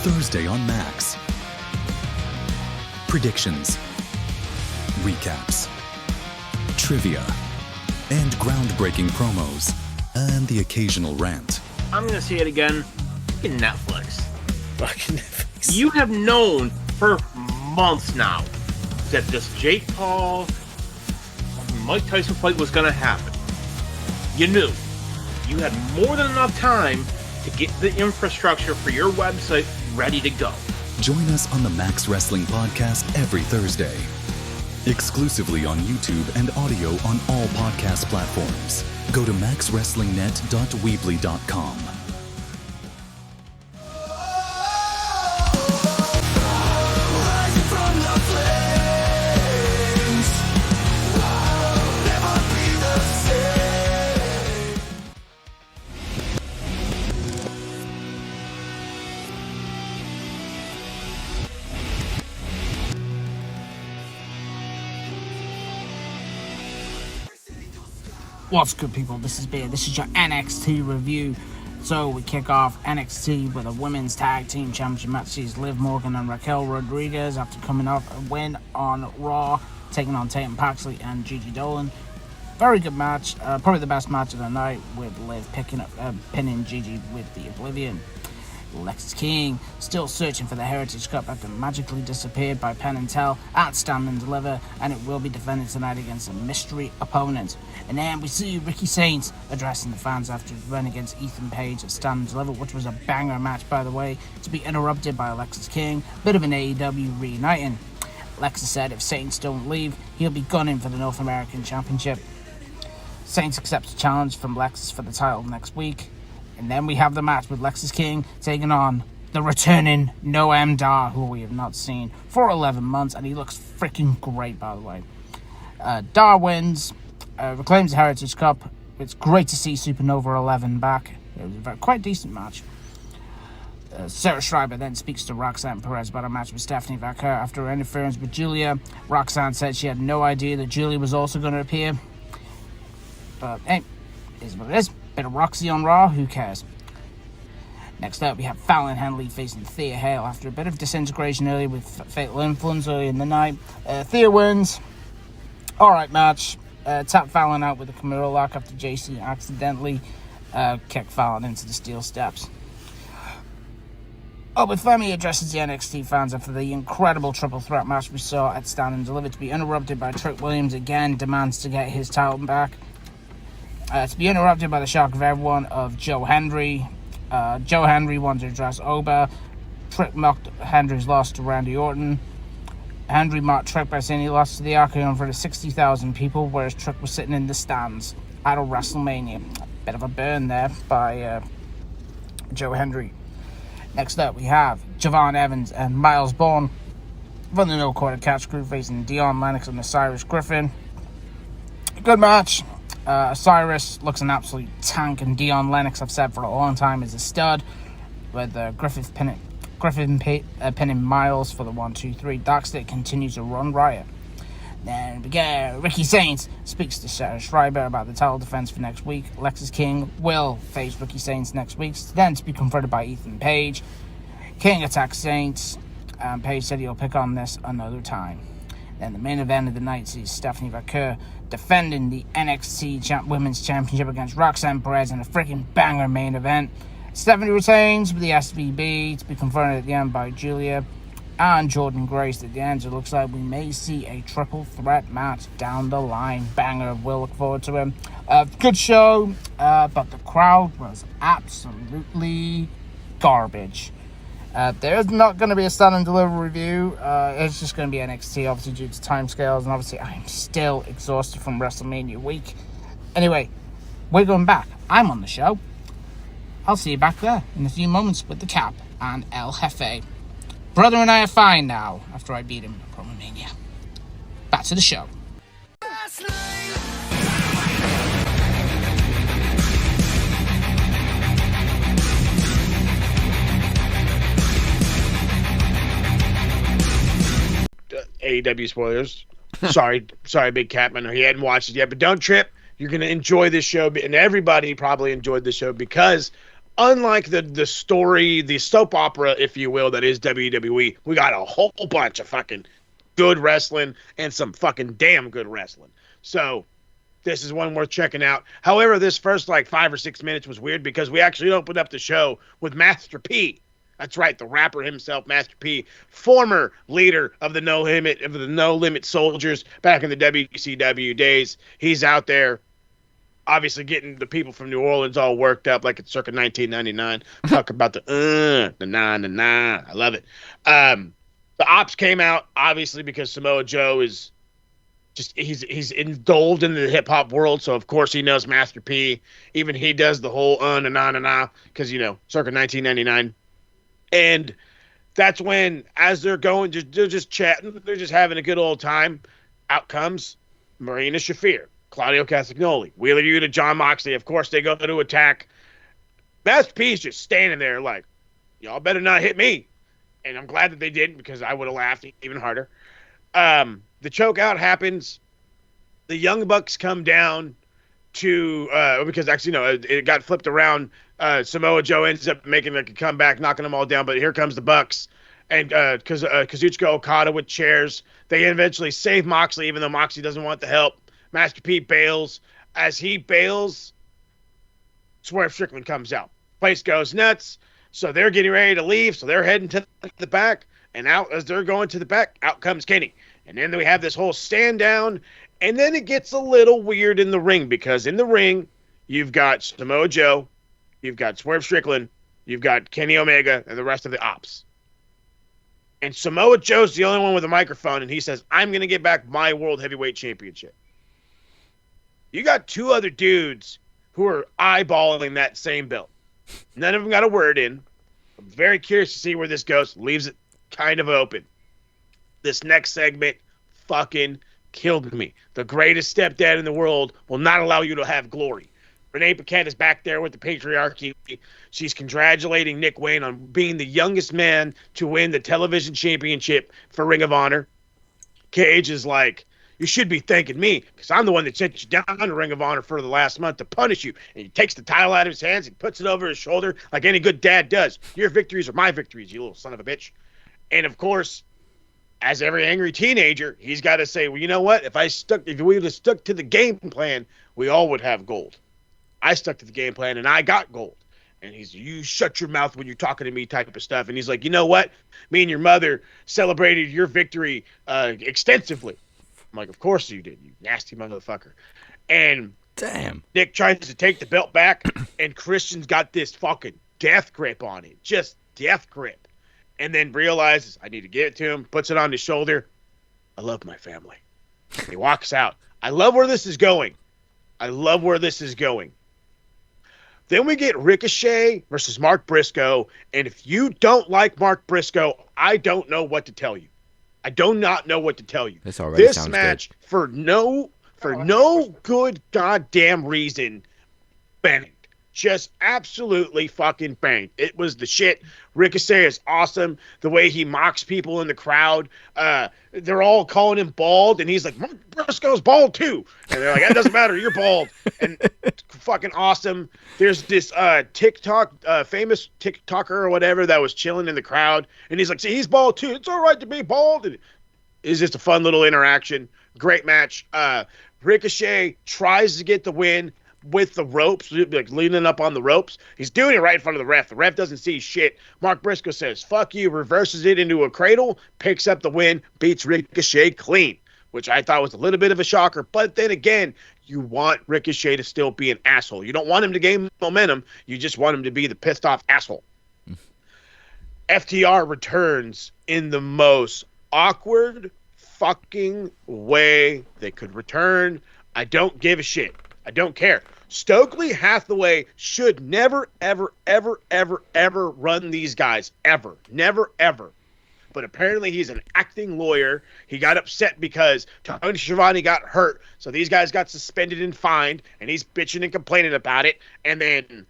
Thursday on Max. Predictions, recaps, trivia, and groundbreaking promos, and the occasional rant. I'm gonna say it again. Fucking Netflix. Fucking Netflix. You have known for months now that this Jake Paul, Mike Tyson fight was gonna happen. You knew. You had more than enough time to get the infrastructure for your website ready to go. Join us on the Max Wrestling Podcast every Thursday. Exclusively on YouTube and audio on all podcast platforms. Go to maxwrestlingnet.weebly.com. What's good, people? This is Beer. This is your NXT review. So we kick off NXT with a women's tag team championship match. Sees Liv Morgan and Raquel Rodriguez after coming off a win on Raw, taking on Tatum Paxley and Gigi Dolan. Very good match. Probably the best match of the night, with Liv pinning Gigi with the Oblivion. Lexis King still searching for the Heritage Cup after magically disappeared by Penn and Tell at Stand and Deliver, and it will be defended tonight against a mystery opponent. And then we see Ricky Saints addressing the fans after his run against Ethan Page at Stand and Deliver, which was a banger match, by the way, to be interrupted by Lexis King. Bit of an AEW reuniting. Lexis said if Saints don't leave, he'll be gunning for the North American Championship. Saints accepts a challenge from Lexis for the title next week. And then we have the match with Lexis King taking on the returning Noam Dar, who we have not seen for 11 months, and he looks freaking great, by the way. Dar wins, reclaims the Heritage Cup. It's great to see Supernova 11 back. It was a quite decent match. Sarah Schreiber then speaks to Roxanne Perez about a match with Stephanie Vaquer after her interference with Julia. Roxanne said she had no idea that Julia was also going to appear. But hey, it is what it is. Bit of Roxy on Raw, who cares? Next up, we have Fallon Henley facing Thea Hale after a bit of disintegration earlier with Fatal Influence earlier in the night. Thea wins. Alright match. Tap Fallon out with a Kimura lock after JC accidentally kicked Fallon into the steel steps. But Femi addresses the NXT fans after the incredible triple threat match we saw at Stand and Deliver, to be interrupted by Trick Williams again, demands to get his title back. To be interrupted by the shock of everyone of Joe Hendry. Joe Hendry wanted to address Oba. Trick mocked Hendry's loss to Randy Orton. Hendry mocked Trick by saying he lost to the Arc in front of 60,000 people, whereas Trick was sitting in the stands at a WrestleMania. Bit of a burn there by Joe Hendry. Next up, we have Javon Evans and Miles Bourne from the No Quarter Catch Crew facing Dion Lennox and Osiris Griffin. Good match. Osiris looks an absolute tank, and Dion Lennox, I've said for a long time, is a stud, with Griffin pinning Miles for the 1-2-3. Darkstick continues to run riot. Then we get Ricky Saints speaks to Sarah Schreiber about the title defense for next week. Lexis King will face Ricky Saints next week, then to be confronted by Ethan Page. King attacks Saints, and Page said he'll pick on this another time. Then the main event of the night sees Stephanie Vaquer defending the NXT Women's Championship against Roxanne Perez in a freaking banger main event. Stephanie retains with the SVB to be confronted at the end by Julia and Jordan Grace at the end. So it looks like we may see a triple threat match down the line. Banger. We'll look forward to it. Good show, but the crowd was absolutely garbage. There's not going to be a Stand and Deliver review. It's just going to be NXT, obviously, due to timescales, and obviously I'm still exhausted from WrestleMania week. Anyway, we're going back. I'm on the show. I'll see you back there in a few moments with the Cap and El Jefe. Brother and I are fine now after I beat him at Promo Mania. Back to the show. AEW spoilers. sorry, Big Catman. He hadn't watched it yet, but don't trip. You're going to enjoy this show, and everybody probably enjoyed this show because unlike the story, the soap opera, if you will, that is WWE, we got a whole bunch of fucking good wrestling and some fucking damn good wrestling. So this is one worth checking out. However, this first 5 or 6 minutes was weird because we actually opened up the show with Master P. That's right, the rapper himself, Master P, former leader of the No Limit Soldiers back in the WCW days. He's out there, obviously getting the people from New Orleans all worked up like it's circa 1999. Talk about the nah. I love it. The Ops came out, obviously, because Samoa Joe is just, he's indulged in the hip-hop world, so of course he knows Master P. Even he does the whole nah, because, circa 1999. And that's when, as they're going, they're just chatting, they're just having a good old time. Out comes Marina Shafir, Claudio Castagnoli, Wheeler Yuta, John Moxley. Of course, they go to attack. Master P's just standing there like, y'all better not hit me. And I'm glad that they didn't because I would have laughed even harder. The choke out happens. The Young Bucks come down to because actually, it got flipped around. Samoa Joe ends up making a comeback, knocking them all down. But here comes the Bucks. And Kazuchika Okada with chairs. They eventually save Moxley, even though Moxley doesn't want the help. Master P bails. As he bails, Swerve Strickland comes out. Place goes nuts. So they're getting ready to leave. So they're heading to the back. And out as they're going to the back, out comes Kenny. And then we have this whole stand down. And then it gets a little weird in the ring. Because in the ring, you've got Samoa Joe. You've got Swerve Strickland. You've got Kenny Omega and the rest of the Ops. And Samoa Joe's the only one with a microphone. And he says, I'm going to get back my World Heavyweight Championship. You got two other dudes who are eyeballing that same belt. None of them got a word in. I'm very curious to see where this goes. Leaves it kind of open. This next segment fucking killed me. The greatest stepdad in the world will not allow you to have glory. Renee Paquette is back there with the patriarchy. She's congratulating Nick Wayne on being the youngest man to win the television championship for Ring of Honor. Cage is like, you should be thanking me because I'm the one that sent you down to Ring of Honor for the last month to punish you. And he takes the title out of his hands and puts it over his shoulder like any good dad does. Your victories are my victories, you little son of a bitch. And of course, as every angry teenager, he's got to say, well, you know what? If we would have stuck to the game plan, we all would have gold. I stuck to the game plan and I got gold. And you shut your mouth when you're talking to me type of stuff. And he's like, you know what? Me and your mother celebrated your victory extensively. I'm like, of course you did, you nasty motherfucker. And damn, Nick tries to take the belt back and Christian's got this fucking death grip on it. Just death grip. And then realizes I need to give it to him, puts it on his shoulder. I love my family. And he walks out. I love where this is going. Then we get Ricochet versus Mark Briscoe. And if you don't like Mark Briscoe, I don't know what to tell you. I do not know what to tell you. This match, good. for no good goddamn reason, banged. Just absolutely fucking banged. It was the shit. Ricochet is awesome. The way he mocks people in the crowd. They're all calling him bald, and he's like, Briscoe's bald too. And they're like, that doesn't matter, you're bald. And it's fucking awesome. There's this famous TikToker or whatever that was chilling in the crowd, and he's like, see, he's bald too. It's all right to be bald. And it's just a fun little interaction. Great match. Ricochet tries to get the win with the ropes, like leaning up on the ropes. He's doing it right in front of the ref. The ref doesn't see shit. Mark Briscoe says, fuck you, reverses it into a cradle, picks up the win, beats Ricochet clean, which I thought was a little bit of a shocker. But then again, you want Ricochet to still be an asshole. You don't want him to gain momentum. You just want him to be the pissed off asshole. FTR returns in the most awkward fucking way they could return. I don't give a shit. I don't care. Stokely Hathaway should never, ever, ever, ever, ever run these guys. Ever. Never, ever. but apparently he's an acting lawyer. He got upset because Tony Schiavone got hurt, so these guys got suspended and fined, and he's bitching and complaining about it. And then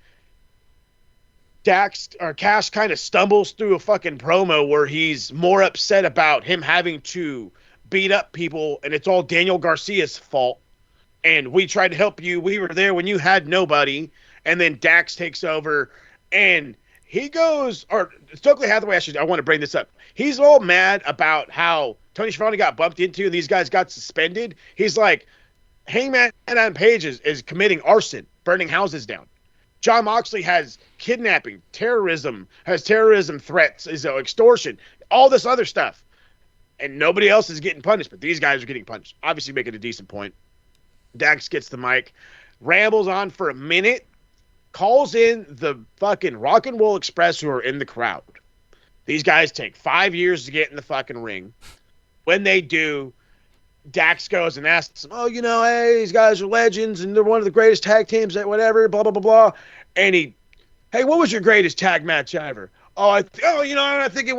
Cash kind of stumbles through a fucking promo where he's more upset about him having to beat up people, and it's all Daniel Garcia's fault. And we tried to help you. We were there when you had nobody. And then Dax takes over, and he goes, or Stokely Hathaway, I want to bring this up. He's all mad about how Tony Schiavone got bumped into and these guys got suspended. He's like, Hangman Adam Page is committing arson, burning houses down. John Moxley has kidnapping, terrorism threats, extortion, all this other stuff. And nobody else is getting punished, but these guys are getting punished. Obviously making a decent point. Dax gets the mic, rambles on for a minute, calls in the fucking Rock and Roll Express who are in the crowd. These guys take 5 years to get in the fucking ring. When they do, Dax goes and asks them, hey, these guys are legends and they're one of the greatest tag teams at whatever, blah, blah, blah, blah. And hey, what was your greatest tag match ever? I think it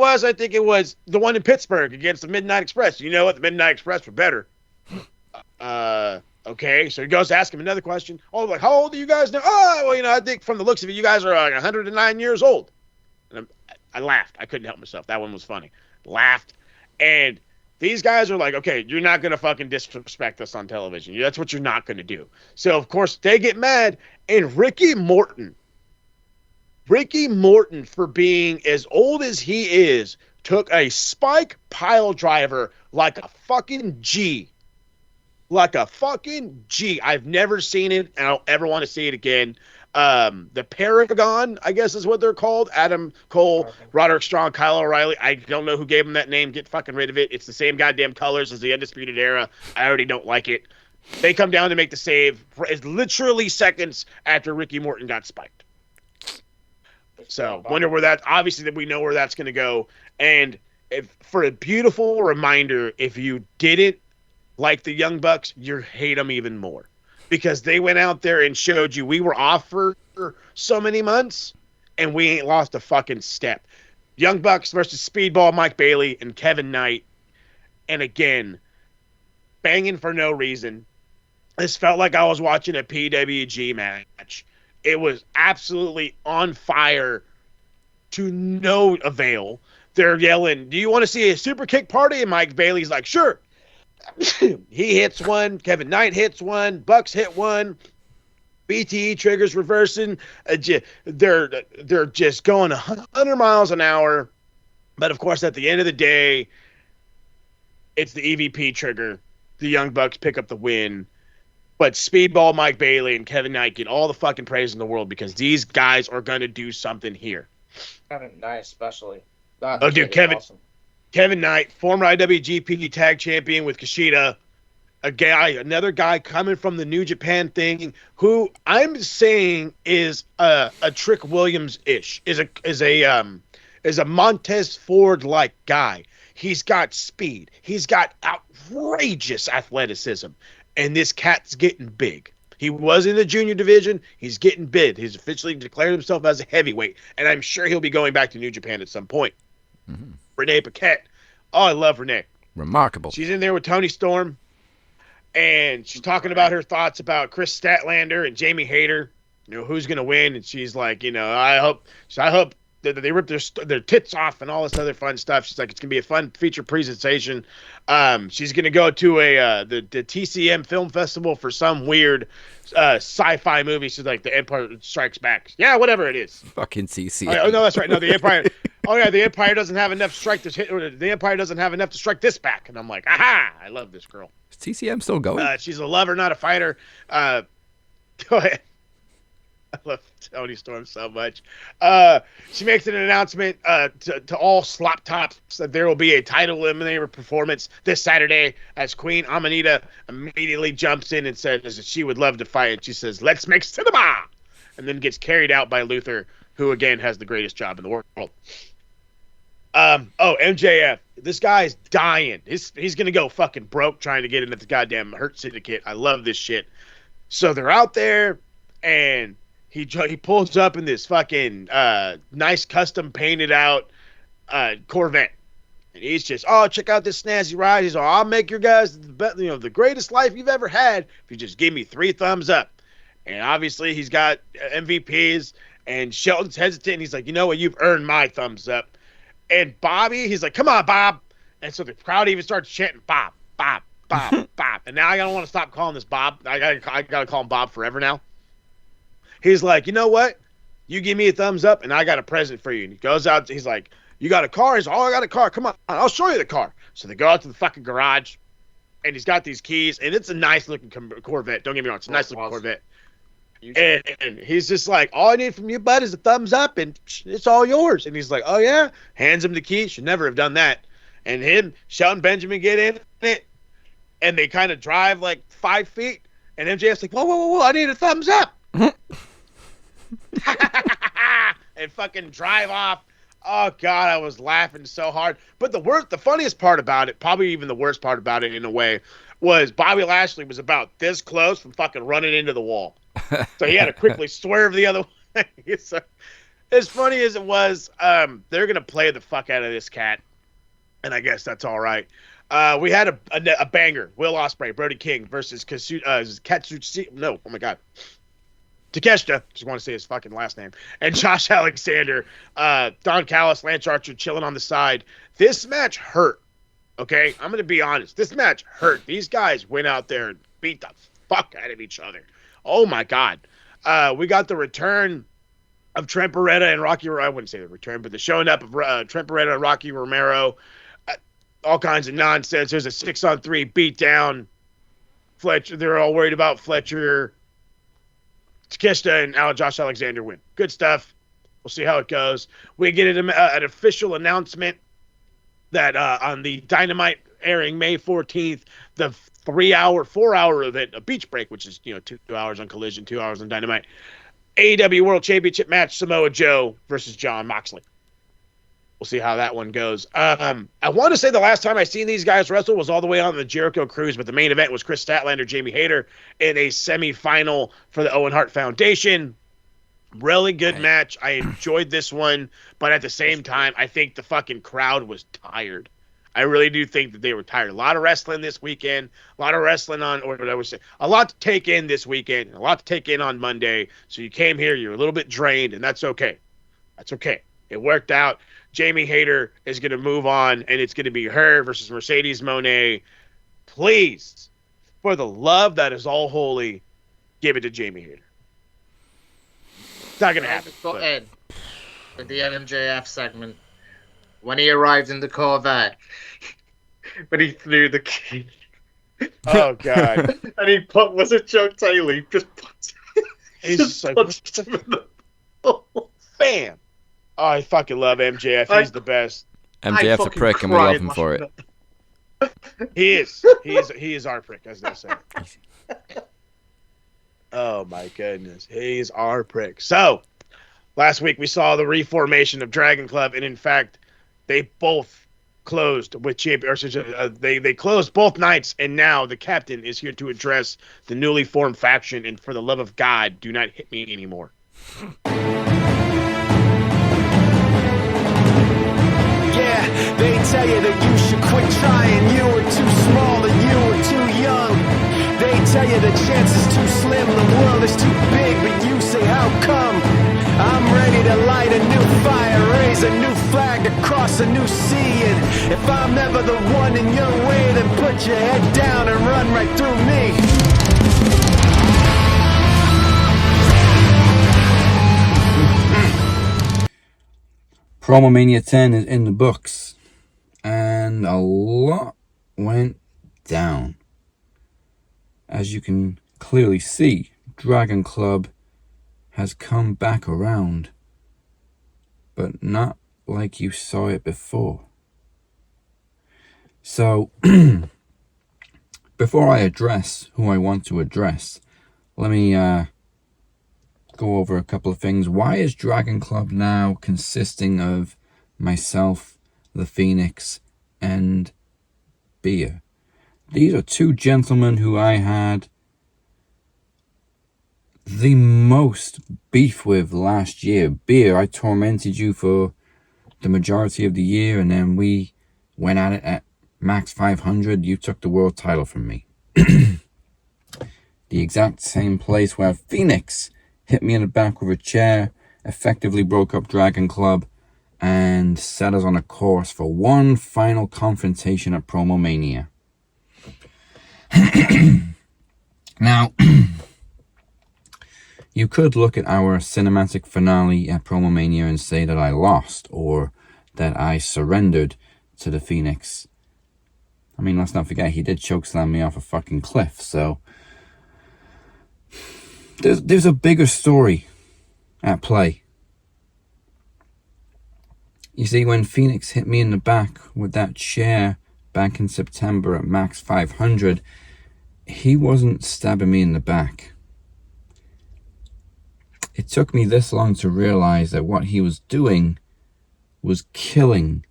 was the one in Pittsburgh against the Midnight Express. You know what? The Midnight Express were better. Okay, so he goes to ask him another question. How old are you guys now? I think from the looks of it, you guys are 109 years old. And I laughed. I couldn't help myself. That one was funny. Laughed. And these guys are like, okay, you're not going to fucking disrespect us on television. That's what you're not going to do. So, of course, they get mad. And Ricky Morton, for being as old as he is, took a spike pile driver like a fucking G. Like a fucking G. I've never seen it, and I don't ever want to see it again. The Paragon, I guess is what they're called. Adam Cole, Roderick Strong, Kyle O'Reilly. I don't know who gave him that name. Get fucking rid of it. It's the same goddamn colors as the Undisputed Era. I already don't like it. They come down to make the save. It's literally seconds after Ricky Morton got spiked. So, wonder where that, obviously that we know where that's going to go. And for a beautiful reminder, if you didn't like the Young Bucks, you hate them even more. Because they went out there and showed you we were off for so many months, and we ain't lost a fucking step. Young Bucks versus Speedball Mike Bailey and Kevin Knight. And again, banging for no reason. This felt like I was watching a PWG match. It was absolutely on fire to no avail. They're yelling, do you want to see a super kick party? And Mike Bailey's like, sure. He hits one. Kevin Knight hits one. Bucks hit one. BTE triggers reversing. They're just going 100 miles an hour. But, of course, at the end of the day, it's the EVP trigger. The Young Bucks pick up the win. But Speedball Mike Bailey and Kevin Knight get all the fucking praise in the world because these guys are going to do something here. Kevin Knight especially. Kevin Knight, former IWGP Tag Champion with Kushida, another guy coming from the New Japan thing, who I'm saying is a Trick Williams-ish, is a Montez Ford-like guy. He's got speed. He's got outrageous athleticism, and this cat's getting big. He was in the junior division. He's getting big. He's officially declared himself as a heavyweight, and I'm sure he'll be going back to New Japan at some point. Mm-hmm. Renee Paquette. Oh, I love Renee. Remarkable. She's in there with Tony Storm, and she's talking about her thoughts about Chris Statlander and Jamie Hayter. Who's going to win? And she's like, I hope that they rip their tits off and all this other fun stuff. She's like, it's going to be a fun feature presentation. She's going to go to the TCM Film Festival for some weird sci-fi movie. She's like, The Empire Strikes Back. Yeah, whatever it is. Fucking TCM. Oh, no, that's right. No, the Empire. Oh yeah, the Empire doesn't have enough the Empire doesn't have enough to strike this back. And I'm like, aha! I love this girl. Is TCM still going? She's a lover, not a fighter. Go ahead. I love Tony Storm so much. She makes an announcement to all slop tops that there will be a title eliminator performance this Saturday as Queen Amanita immediately jumps in and says that she would love to fight. She says, let's make cinema! And then gets carried out by Luther, who again has the greatest job in the world. MJF. This guy's dying. He's going to go fucking broke trying to get into the goddamn Hurt Syndicate. I love this shit. So they're out there, and he pulls up in this fucking nice custom painted out Corvette. And he's just, oh, check out this snazzy ride. He's like, I'll make your guys the greatest life you've ever had if you just give me 3 thumbs up. And obviously he's got MVPs, and Shelton's hesitant. He's like, you know what? You've earned my thumbs up. And Bobby, he's like, come on, Bob. And so the crowd even starts chanting, Bob, Bob, Bob, Bob. And now I don't want to stop calling this Bob. I gotta call him Bob forever now. He's like, you know what? You give me a thumbs up, and I got a present for you. And he goes out. He's like, you got a car? He's like, oh, I got a car. Come on, I'll show you the car. So they go out to the fucking garage, and he's got these keys, and it's a nice-looking Corvette. Don't get me wrong. It's a nice-looking Corvette. And he's just like, all I need from you, bud, is a thumbs up, and it's all yours. And he's like, oh, yeah? Hands him the key. Should never have done that. And him, Shelton Benjamin get in it, and they kind of drive like 5 feet, and MJF's like, whoa, I need a thumbs up. And fucking drive off. Oh, God, I was laughing so hard. But the funniest part about it, probably even the worst part about it in a way, was Bobby Lashley was about this close from fucking running into the wall. So he had to quickly swerve the other way. So, as funny as it was, they're going to play the fuck out of this cat. And I guess that's all right. We had a banger. Will Ospreay, Brody King versus Katsuchi. No, oh my God. Takeshita, just want to say his fucking last name, and Josh Alexander, Don Callis, Lance Archer chilling on the side. This match hurt, okay? I'm going to be honest. This match hurt. These guys went out there and beat the fuck out of each other. Oh, my God. We got the return of Trent Beretta and Rocky. I wouldn't say the return, but the showing up of Trent Beretta and Rocky Romero. All kinds of nonsense. There's a 6-on-3 beatdown. Fletcher, they're all worried about Fletcher. Takeshita and Josh Alexander win. Good stuff. We'll see how it goes. We get an official announcement that on the Dynamite airing May 14th, the 4-hour event, a beach break, which is 2 hours on Collision, 2 hours on Dynamite. AEW World Championship match: Samoa Joe versus Jon Moxley. We'll see how that one goes. I want to say the last time I seen these guys wrestle was all the way on the Jericho Cruise, but the main event was Chris Statlander, Jamie Hayter in a semifinal for the Owen Hart Foundation. Really good match. I enjoyed this one, but at the same time, I think the fucking crowd was tired. I really do think that they were tired. A lot of wrestling this weekend, a lot of wrestling a lot to take in this weekend, a lot to take in on Monday. So you came here, you're a little bit drained, and that's okay. That's okay. It worked out. Jamie Hayter is going to move on, and it's going to be her versus Mercedes Moné. Please, for the love that is all holy, give it to Jamie Hayter. It's not going to happen. Ed, with the MJF segment, when he arrived in the Corvette, when he threw the key. Oh, God. And he was it Joe Taylor? He just punched him in the bam. Oh, I fucking love MJF. He's the best. MJF's a prick, and we love him for it. He is. He is our prick, as they say. Oh, my goodness. He's our prick. So, last week we saw the reformation of Dragon Club, and in fact, they both closed with they closed both nights, and now the captain is here to address the newly formed faction, and for the love of God, do not hit me anymore. They tell you that you should quit trying. You were too small and you were too young. They tell you the chance is too slim, the world is too big, but you say how come? I'm ready to light a new fire, raise a new flag across a new sea. And if I'm ever the one in your way, then put your head down and run right through me. Promo Mania 10 is in the books, and a lot went down. As you can clearly see, Dragon Club has come back around, but not like you saw it before. So, before I address who I want to address, let me go over a couple of things. Why is Dragon Club now consisting of myself, the Phoenix, and Beer? These are two gentlemen who I had the most beef with last year. Beer, I tormented you for the majority of the year, and then we went at it at Max 500, you took the world title from me. The exact same place where Phoenix hit me in the back with a chair, effectively broke up Dragon Club, and set us on a course for one final confrontation at Promo Mania. Now, you could look at our cinematic finale at Promo Mania and say that I lost, or that I surrendered to the Phoenix. I mean, let's not forget, he did chokeslam me off a fucking cliff, so there's a bigger story at play. You see, when Phoenix hit me in the back with that chair back in September at Max 500, he wasn't stabbing me in the back. It took me this long to realize that what he was doing was killing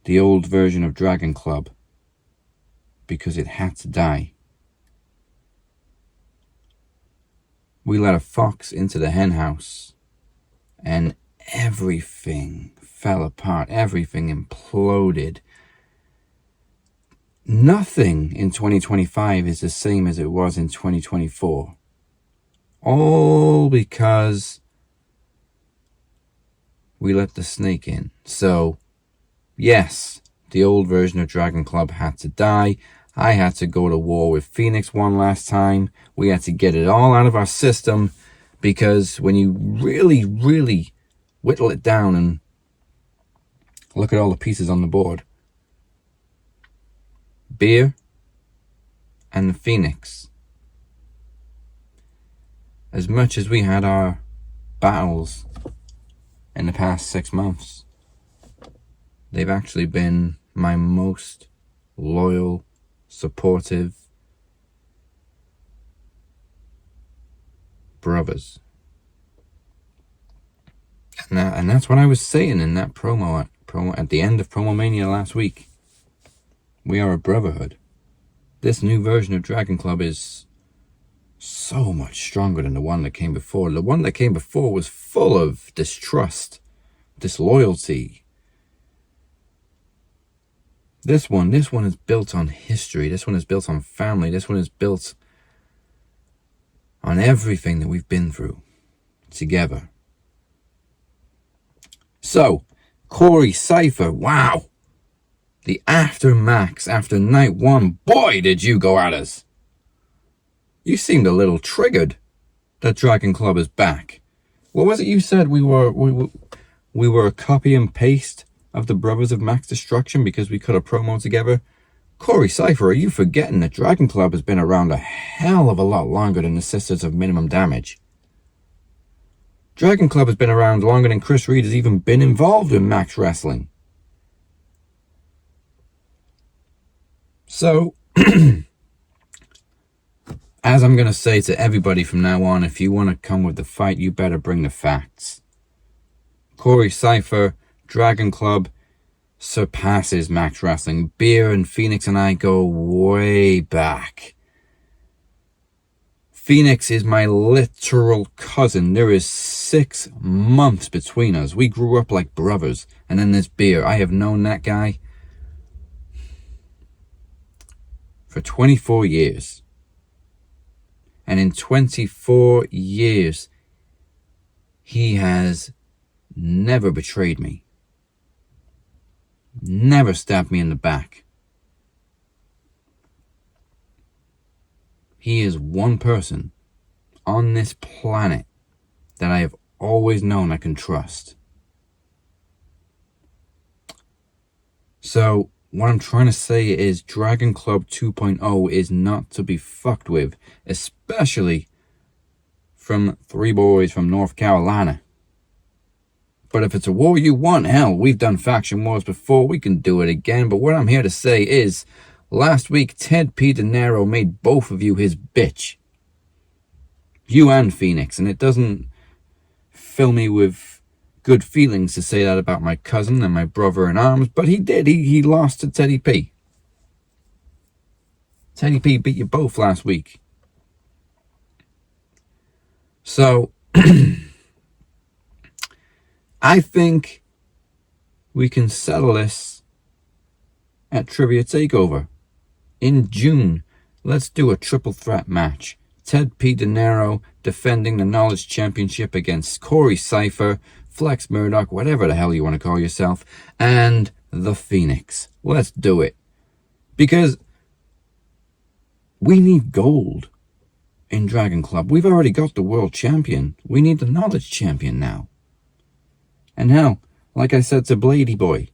the old version of Dragon Club, because it had to die. We let a fox into the hen house, and everything fell apart. Everything imploded. Nothing in 2025 is the same as it was in 2024. All because we let the snake in. So, yes, the old version of Dragon Club had to die. I had to go to war with Phoenix one last time. We had to get it all out of our system, because when you really, really whittle it down and look at all the pieces on the board, Beer and the Phoenix, as much as we had our battles in the past 6 months, they've actually been my most loyal, supportive brothers. And that's what I was saying in that promo at the end of Promo Mania last week. We are a brotherhood. This new version of Dragon Club is so much stronger than the one that came before. The one that came before was full of distrust, disloyalty. This one is built on history. This one is built on family. This one is built on everything that we've been through together. So, Corey Cypher, wow. The after night one, boy, did you go at us. You seemed a little triggered that Dragon Club is back. What was it you said? We were a copy and paste of the Brothers of Max Destruction because we cut a promo together? Corey Cypher, are you forgetting that Dragon Club has been around a hell of a lot longer than the Sisters of Minimum Damage? Dragon Club has been around longer than Chris Reed has even been involved in Max Wrestling. So, as I'm going to say to everybody from now on, if you want to come with the fight, you better bring the facts. Corey Cypher, Dragon Club surpasses Max Wrestling. Beer and Phoenix and I go way back. Phoenix is my literal cousin. There is 6 months between us. We grew up like brothers. And then there's Beer. I have known that guy for 24 years. And in 24 years, he has never betrayed me. Never stabbed me in the back. He is one person on this planet that I have always known I can trust. So, what I'm trying to say is Dragon Club 2.0 is not to be fucked with, especially from 3 boys from North Carolina. But if it's a war you want, hell, we've done faction wars before, we can do it again. But what I'm here to say is, last week, Ted P. De Niro made both of you his bitch. You and Phoenix, and it doesn't fill me with good feelings to say that about my cousin and my brother in arms, but he did. He lost to Teddy P. Teddy P beat you both last week. So, I think we can settle this at Trivia Takeover. In June, let's do a triple threat match. Ted P. De Niro defending the Knowledge Championship against Corey Cypher, Flex Murdoch, whatever the hell you want to call yourself, and The Phoenix. Let's do it. Because we need gold in Dragon Club. We've already got the world champion. We need the Knowledge champion now. And now, like I said to Blady Boy,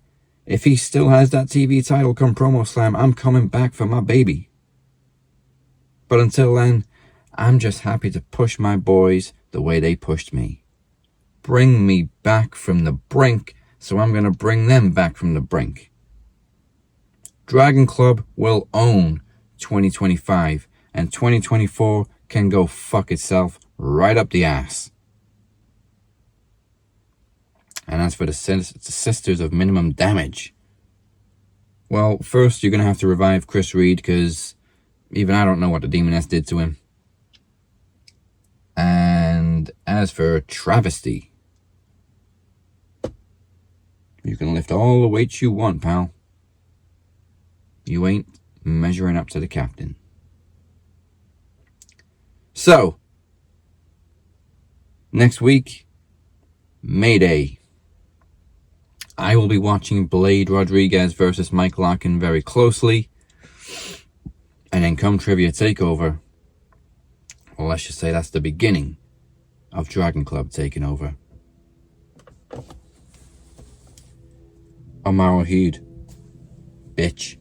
if he still has that TV title come Promo Slam, I'm coming back for my baby. But until then, I'm just happy to push my boys the way they pushed me. Bring me back from the brink, so I'm going to bring them back from the brink. Dragon Club will own 2025, and 2024 can go fuck itself right up the ass. And as for the Sisters of Minimum Damage, well, first you're going to have to revive Chris Reed, because even I don't know what the Demoness did to him. And as for Travesty, you can lift all the weights you want, pal. You ain't measuring up to the captain. So, next week, Mayday. I will be watching Blade Rodriguez versus Mike Larkin very closely. And then come Trivia Takeover. Well, let's just say that's the beginning of Dragon Club taking over. Omar Wahid. Bitch.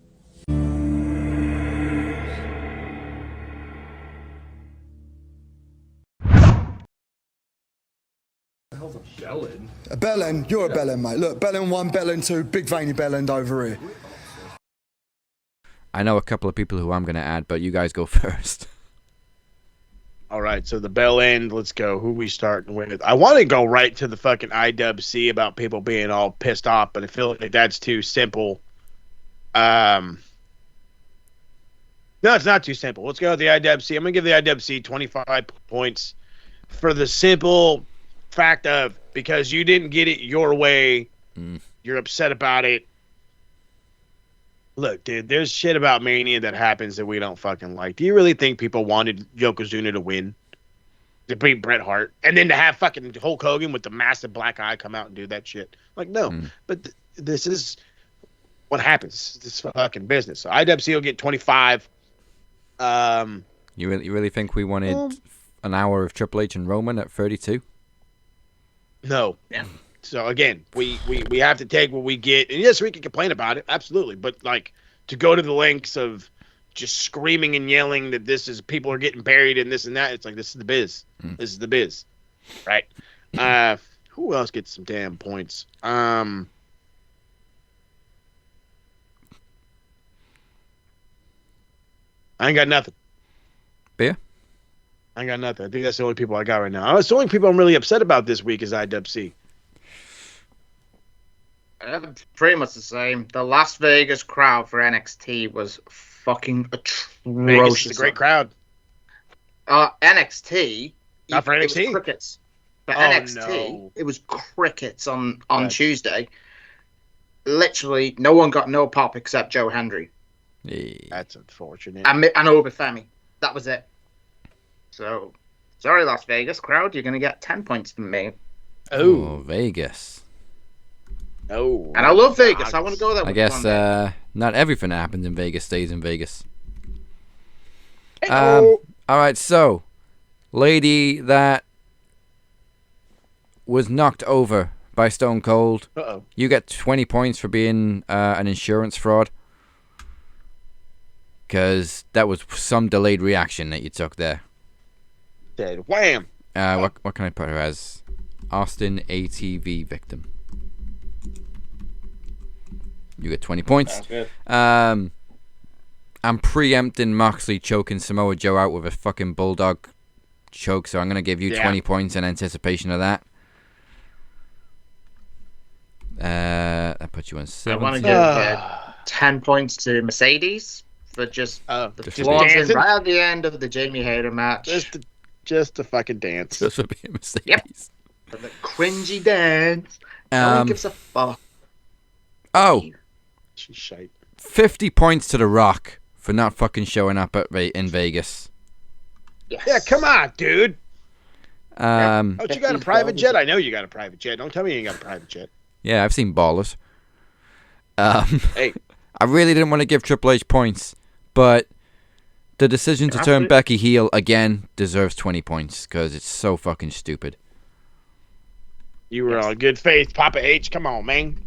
A bellend, you're a bellend, mate. Look, bellend 1, bellend 2, big veiny bellend over here. I know a couple of people who I'm going to add, but you guys go first. All right, so the bell end, let's go. Who we starting with? I want to go right to the fucking IWC about people being all pissed off, but I feel like that's too simple. No, it's not too simple. Let's go with the IWC. I'm going to give the IWC 25 points for the simple fact of, because you didn't get it your way, you're upset about it. Look, dude, there's shit about Mania that happens that we don't fucking like. Do you really think people wanted Yokozuna to win? To beat Bret Hart? And then to have fucking Hulk Hogan with the massive black eye come out and do that shit? Like, no. But this is what happens. This fucking business. So IWC will get 25. You really think we wanted an hour of Triple H and Roman at 32? No. Yeah. So again, we have to take what we get, and yes, we can complain about it, absolutely. But like, to go to the lengths of just screaming and yelling that this is, people are getting buried and this and that, it's like, this is the biz. This is the biz, right? Who else gets some damn points? I ain't got nothing. Beer? I ain't got nothing. I think that's the only people I got right now. It's the only people I'm really upset about this week is IWC. Pretty much the same. The Las Vegas crowd for NXT was fucking atrocious. Vegas is a great crowd. NXT. Not for NXT. It was crickets. For NXT, it was crickets on Tuesday. Literally, no one got no pop except Joe Hendry. That's unfortunate. And Obafemi. That was it. So, sorry, Las Vegas crowd. You're going to get 10 points from me. Oh, Vegas. Oh, and I love Vegas. I want to go there. I guess not everything that happens in Vegas stays in Vegas. All right, so lady that was knocked over by Stone Cold. You get 20 points for being an insurance fraud, because that was some delayed reaction that you took there. Dead wham. What can I put her as? Austin ATV victim. You get 20 points. I'm preempting Moxley choking Samoa Joe out with a fucking bulldog choke, so I'm going to give you 20 points in anticipation of that. That puts you on 7. I want to give 10 points to Mercedes for just the flaunting right at the end of the Jamie Hayter match. Just to fucking dance. Just for being Mercedes. Yep. For the cringy dance. No one gives a fuck. Oh. She's shite. 50 points to The Rock for not fucking showing up in Vegas. Yes. Yeah, come on, dude. Um, Oh, you got a private jet? I know you got a private jet. Don't tell me you ain't got a private jet. Yeah, I've seen Ballers. Hey. I really didn't want to give Triple H points, but the decision to turn Becky heel again deserves 20 points because it's so fucking stupid. You were on good faith, Papa H. Come on, man.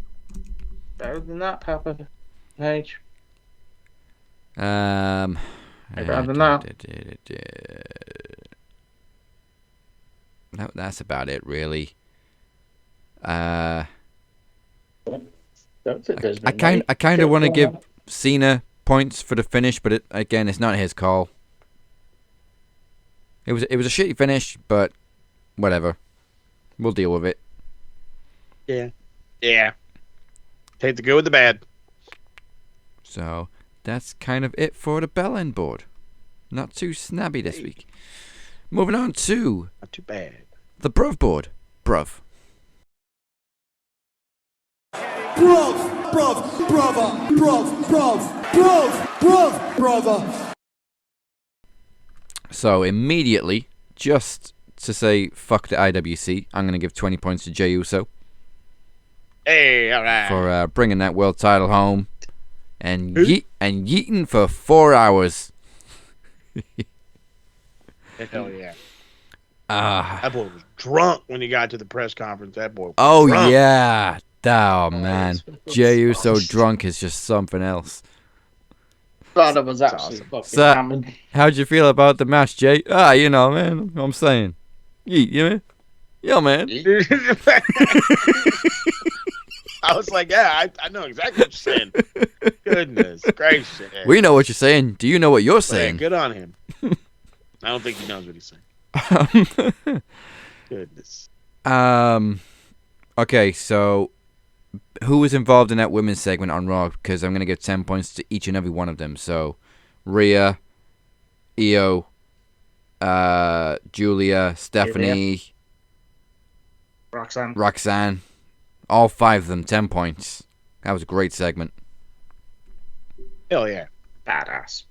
Better than that, Papa H. Better than that. No, that's about it, really. I kind of want to give Cena points for the finish, but it's not his call. It was a shitty finish, but whatever. We'll deal with it. Yeah. Take the good with the bad. So that's kind of it for the Bell End board. Not too snabby this week. Moving on to not too bad. The Bruv board. Bruv. Brother. So immediately, just to say fuck the IWC, I'm going to give 20 points to Jey Uso. Hey, all right. For bringing that world title home and yeeting for 4 hours. Hell yeah. That boy was drunk when he got to the press conference. That boy was drunk. Yeah. Oh, man. Jey Uso drunk is just something else. Thought it was actually fucking So, coming. how'd you feel about the match, Jay? You know, man. I'm saying. Yeet, you know? Yeah, man. I was like, yeah, I know exactly what you're saying. Goodness gracious. We know what you're saying. Do you know what you're saying? Man, good on him. I don't think he knows what he's saying. Goodness. Okay, so who was involved in that women's segment on Raw? Because I'm going to give 10 points to each and every one of them. So, Rhea, Io, Julia, Stephanie, Roxanne. All 5 of them, 10 points. That was a great segment. Hell yeah. Badass.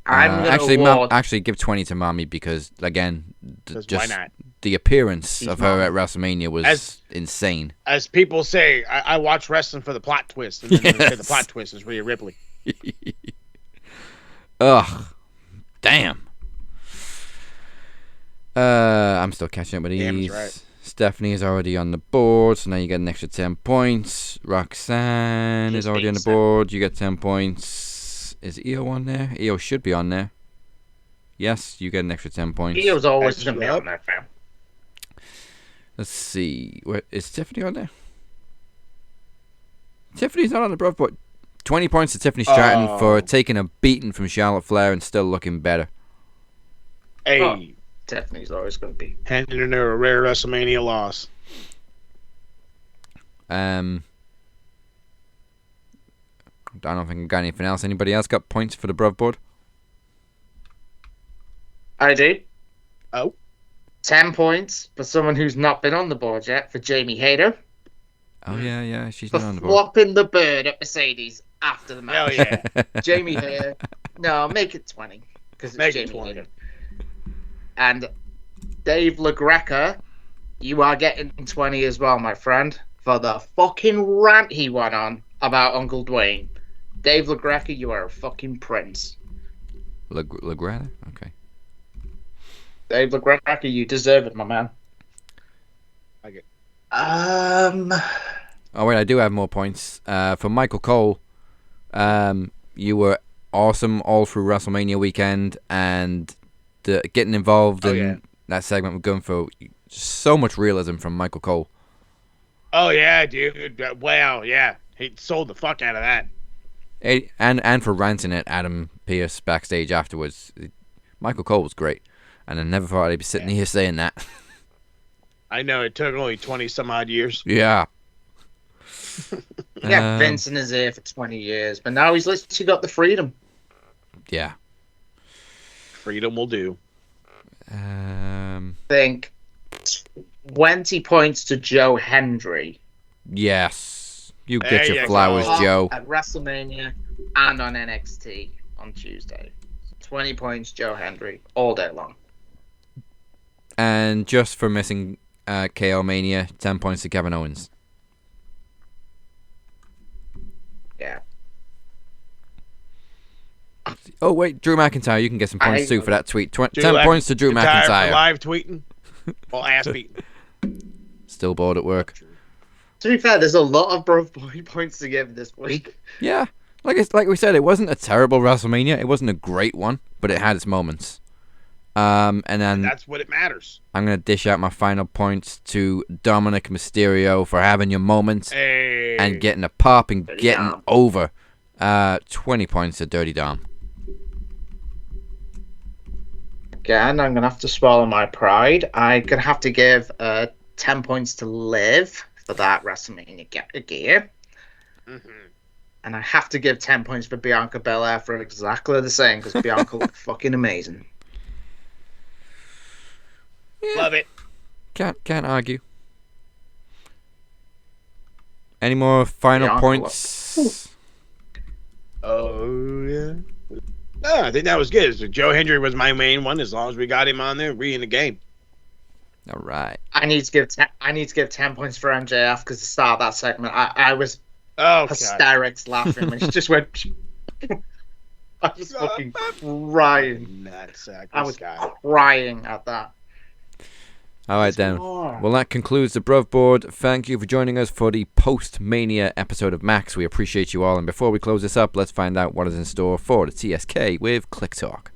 I'm gonna actually give 20 to Mommy because, again, why not? The appearance of her at WrestleMania was insane. As people say, I watch wrestling for the plot twist, and then they say the plot twist is Rhea Ripley. Ugh. Damn. I'm still catching up with these. Damn, right. Stephanie is already on the board, so now you get an extra 10 points. Roxanne is already on the board. You get 10 points. Is Io on there? Io should be on there. Yes, you get an extra 10 points. Io's always going to be on there, fam. Let's see. Is Tiffany on there? Tiffany's not on the Bruv, but 20 points to Tiffany Stratton for taking a beating from Charlotte Flair and still looking better. Hey. Tiffany's always going to be. Handing her a rare WrestleMania loss. I don't think I got anything else. Anybody else got points for the Bruv board? I do. Oh. 10 points for someone who's not been on the board yet, for Jamie Hayter. Oh, yeah, she's not on the board. Flopping the bird at Mercedes after the match. Hell yeah. Jamie Hayter. No, make it 20. Because it's Jamie Hayter. And Dave LaGreca, you are getting 20 as well, my friend, for the fucking rant he went on about Uncle Dwayne. Dave LaGreca, you are a fucking prince. LaGreca? Okay. Dave LaGreca, you deserve it, my man. Okay. Oh, wait, I do have more points. For Michael Cole, you were awesome all through WrestleMania weekend, and getting involved in that segment we're going for so much realism from Michael Cole. Oh, yeah, dude. Wow, yeah. He sold the fuck out of that. And for ranting at Adam Pearce backstage afterwards. Michael Cole was great. And I never thought I'd be sitting here saying that. I know, it took only 20-some-odd years. Yeah. Yeah, Vince in his ear for 20 years, but now he's literally got the freedom. Yeah. Freedom will do. I think 20 points to Joe Hendry. Yes. You get your flowers, Joe. At WrestleMania and on NXT on Tuesday. 20 points, Joe Hendry, all day long. And just for missing KO Mania, 10 points to Kevin Owens. Yeah. Oh, wait, Drew McIntyre. You can get some points too for that tweet. 10 points to Drew McIntyre. McIntyre. Live tweeting. Well, ass beating. Still bored at work. To be fair, there's a lot of bro points to give this week. Yeah. Like we said, it wasn't a terrible WrestleMania. It wasn't a great one, but it had its moments. And then that's what it matters. I'm going to dish out my final points to Dominic Mysterio for having your moments and getting a pop and getting over. 20 points to Dirty Dom. Again, I'm going to have to swallow my pride. I'm going to have to give 10 points to Liv for that WrestleMania gear. Mm-hmm. And I have to give 10 points for Bianca Belair for exactly the same, because Bianca looked fucking amazing. Yeah. Love it. Can't argue. Any more final Bianca points? Oh, yeah. No, I think that was good. So Joe Hendry was my main one. As long as we got him on there, we in the game. All right. I need to give 10 points for MJF because the start of that segment, I was hysterics laughing when she just went. I was fucking crying. I was crying at that. All right, then. Well, that concludes the Bruv Board. Thank you for joining us for the post-Mania episode of Max. We appreciate you all. And before we close this up, let's find out what is in store for the TSK with Click Talk.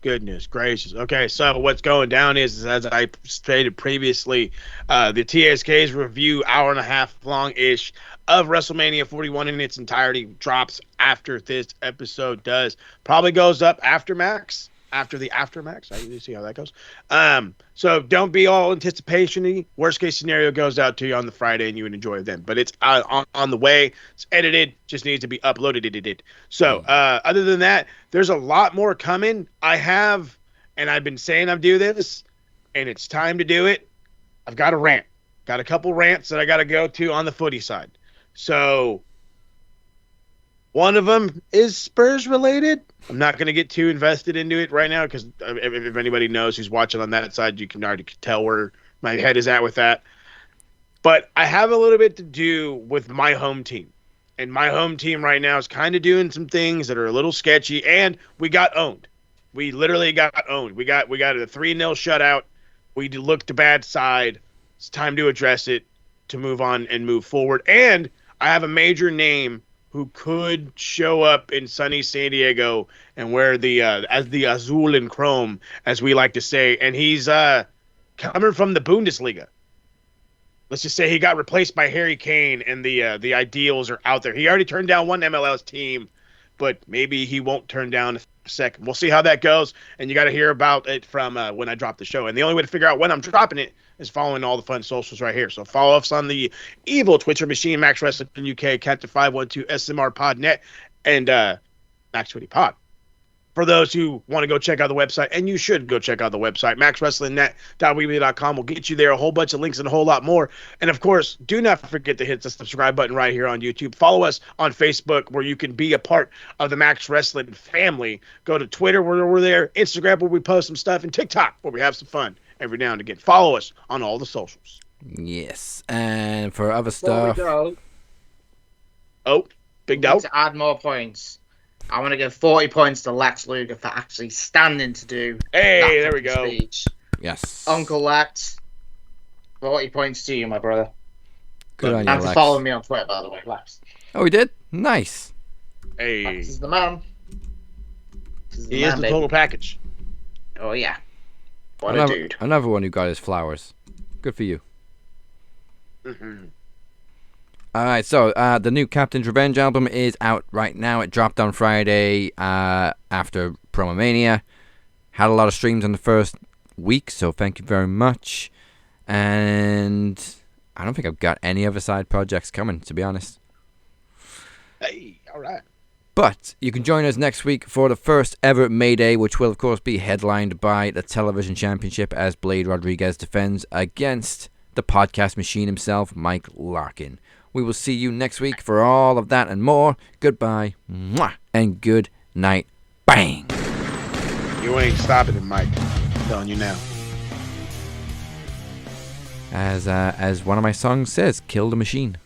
Goodness gracious. Okay, so what's going down is as I stated previously, the TSK's review, hour and a half long-ish, of WrestleMania 41 in its entirety drops after this episode does. Probably goes up after Max, after the after Max. I see how that goes. So don't be all anticipation-y. Worst case scenario goes out to you on the Friday and you would enjoy them. But it's on the way. It's edited. Just needs to be uploaded. So other than that, there's a lot more coming. I've been saying I'll do this, and it's time to do it. I've got a rant. Got a couple rants that I got to go to on the footy side. So one of them is Spurs related. I'm not going to get too invested into it right now because if anybody knows who's watching on that side, you can already tell where my head is at with that. But I have a little bit to do with my home team. And my home team right now is kind of doing some things that are a little sketchy, and we got owned. We literally got owned. We got a 3-0 shutout. We looked the bad side. It's time to address it, to move on and move forward. And I have a major name who could show up in sunny San Diego and wear the as the azul and chrome, as we like to say. And he's coming from the Bundesliga. Let's just say he got replaced by Harry Kane, and the ideals are out there. He already turned down one MLS team, but maybe he won't turn down a second. We'll see how that goes, and you got to hear about it from when I drop the show. And the only way to figure out when I'm dropping it is following all the fun socials right here. So follow us on the evil Twitter machine, Max Wrestling UK, Captain 512, SMR Podnet, and Max Twitty Pod. For those who want to go check out the website, and you should go check out the website, maxwrestlingnet.weebly.com will get you there, a whole bunch of links and a whole lot more. And of course, do not forget to hit the subscribe button right here on YouTube. Follow us on Facebook, where you can be a part of the Max Wrestling family. Go to Twitter, where we're there, Instagram, where we post some stuff, and TikTok, where we have some fun every now and again. Follow us on all the socials. Yes, and for other stuff. Oh, big doubt. To add more points, I want to give 40 points to Lex Luger for actually standing to do. Hey, there we go. Speech. Yes. Uncle Lex, 40 points to you, my brother. Good on you, and Lex. for following me on Twitter, by the way, Lex. Oh, he did? Nice. Hey. Lex is the man. He is the total package. Oh, yeah. What a dude. Another one who got his flowers. Good for you. Mm-hmm. All right, so the new Captain's Revenge album is out right now. It dropped on Friday after Promo Mania. Had a lot of streams in the first week, so thank you very much. And I don't think I've got any other side projects coming, to be honest. Hey, all right. But you can join us next week for the first ever May Day, which will, of course, be headlined by the Television Championship as Blade Rodriguez defends against the podcast machine himself, Mike Larkin. We will see you next week for all of that and more. Goodbye, mwah, and good night. Bang! You ain't stopping it, Mike. I'm telling you now. As one of my songs says, kill the machine.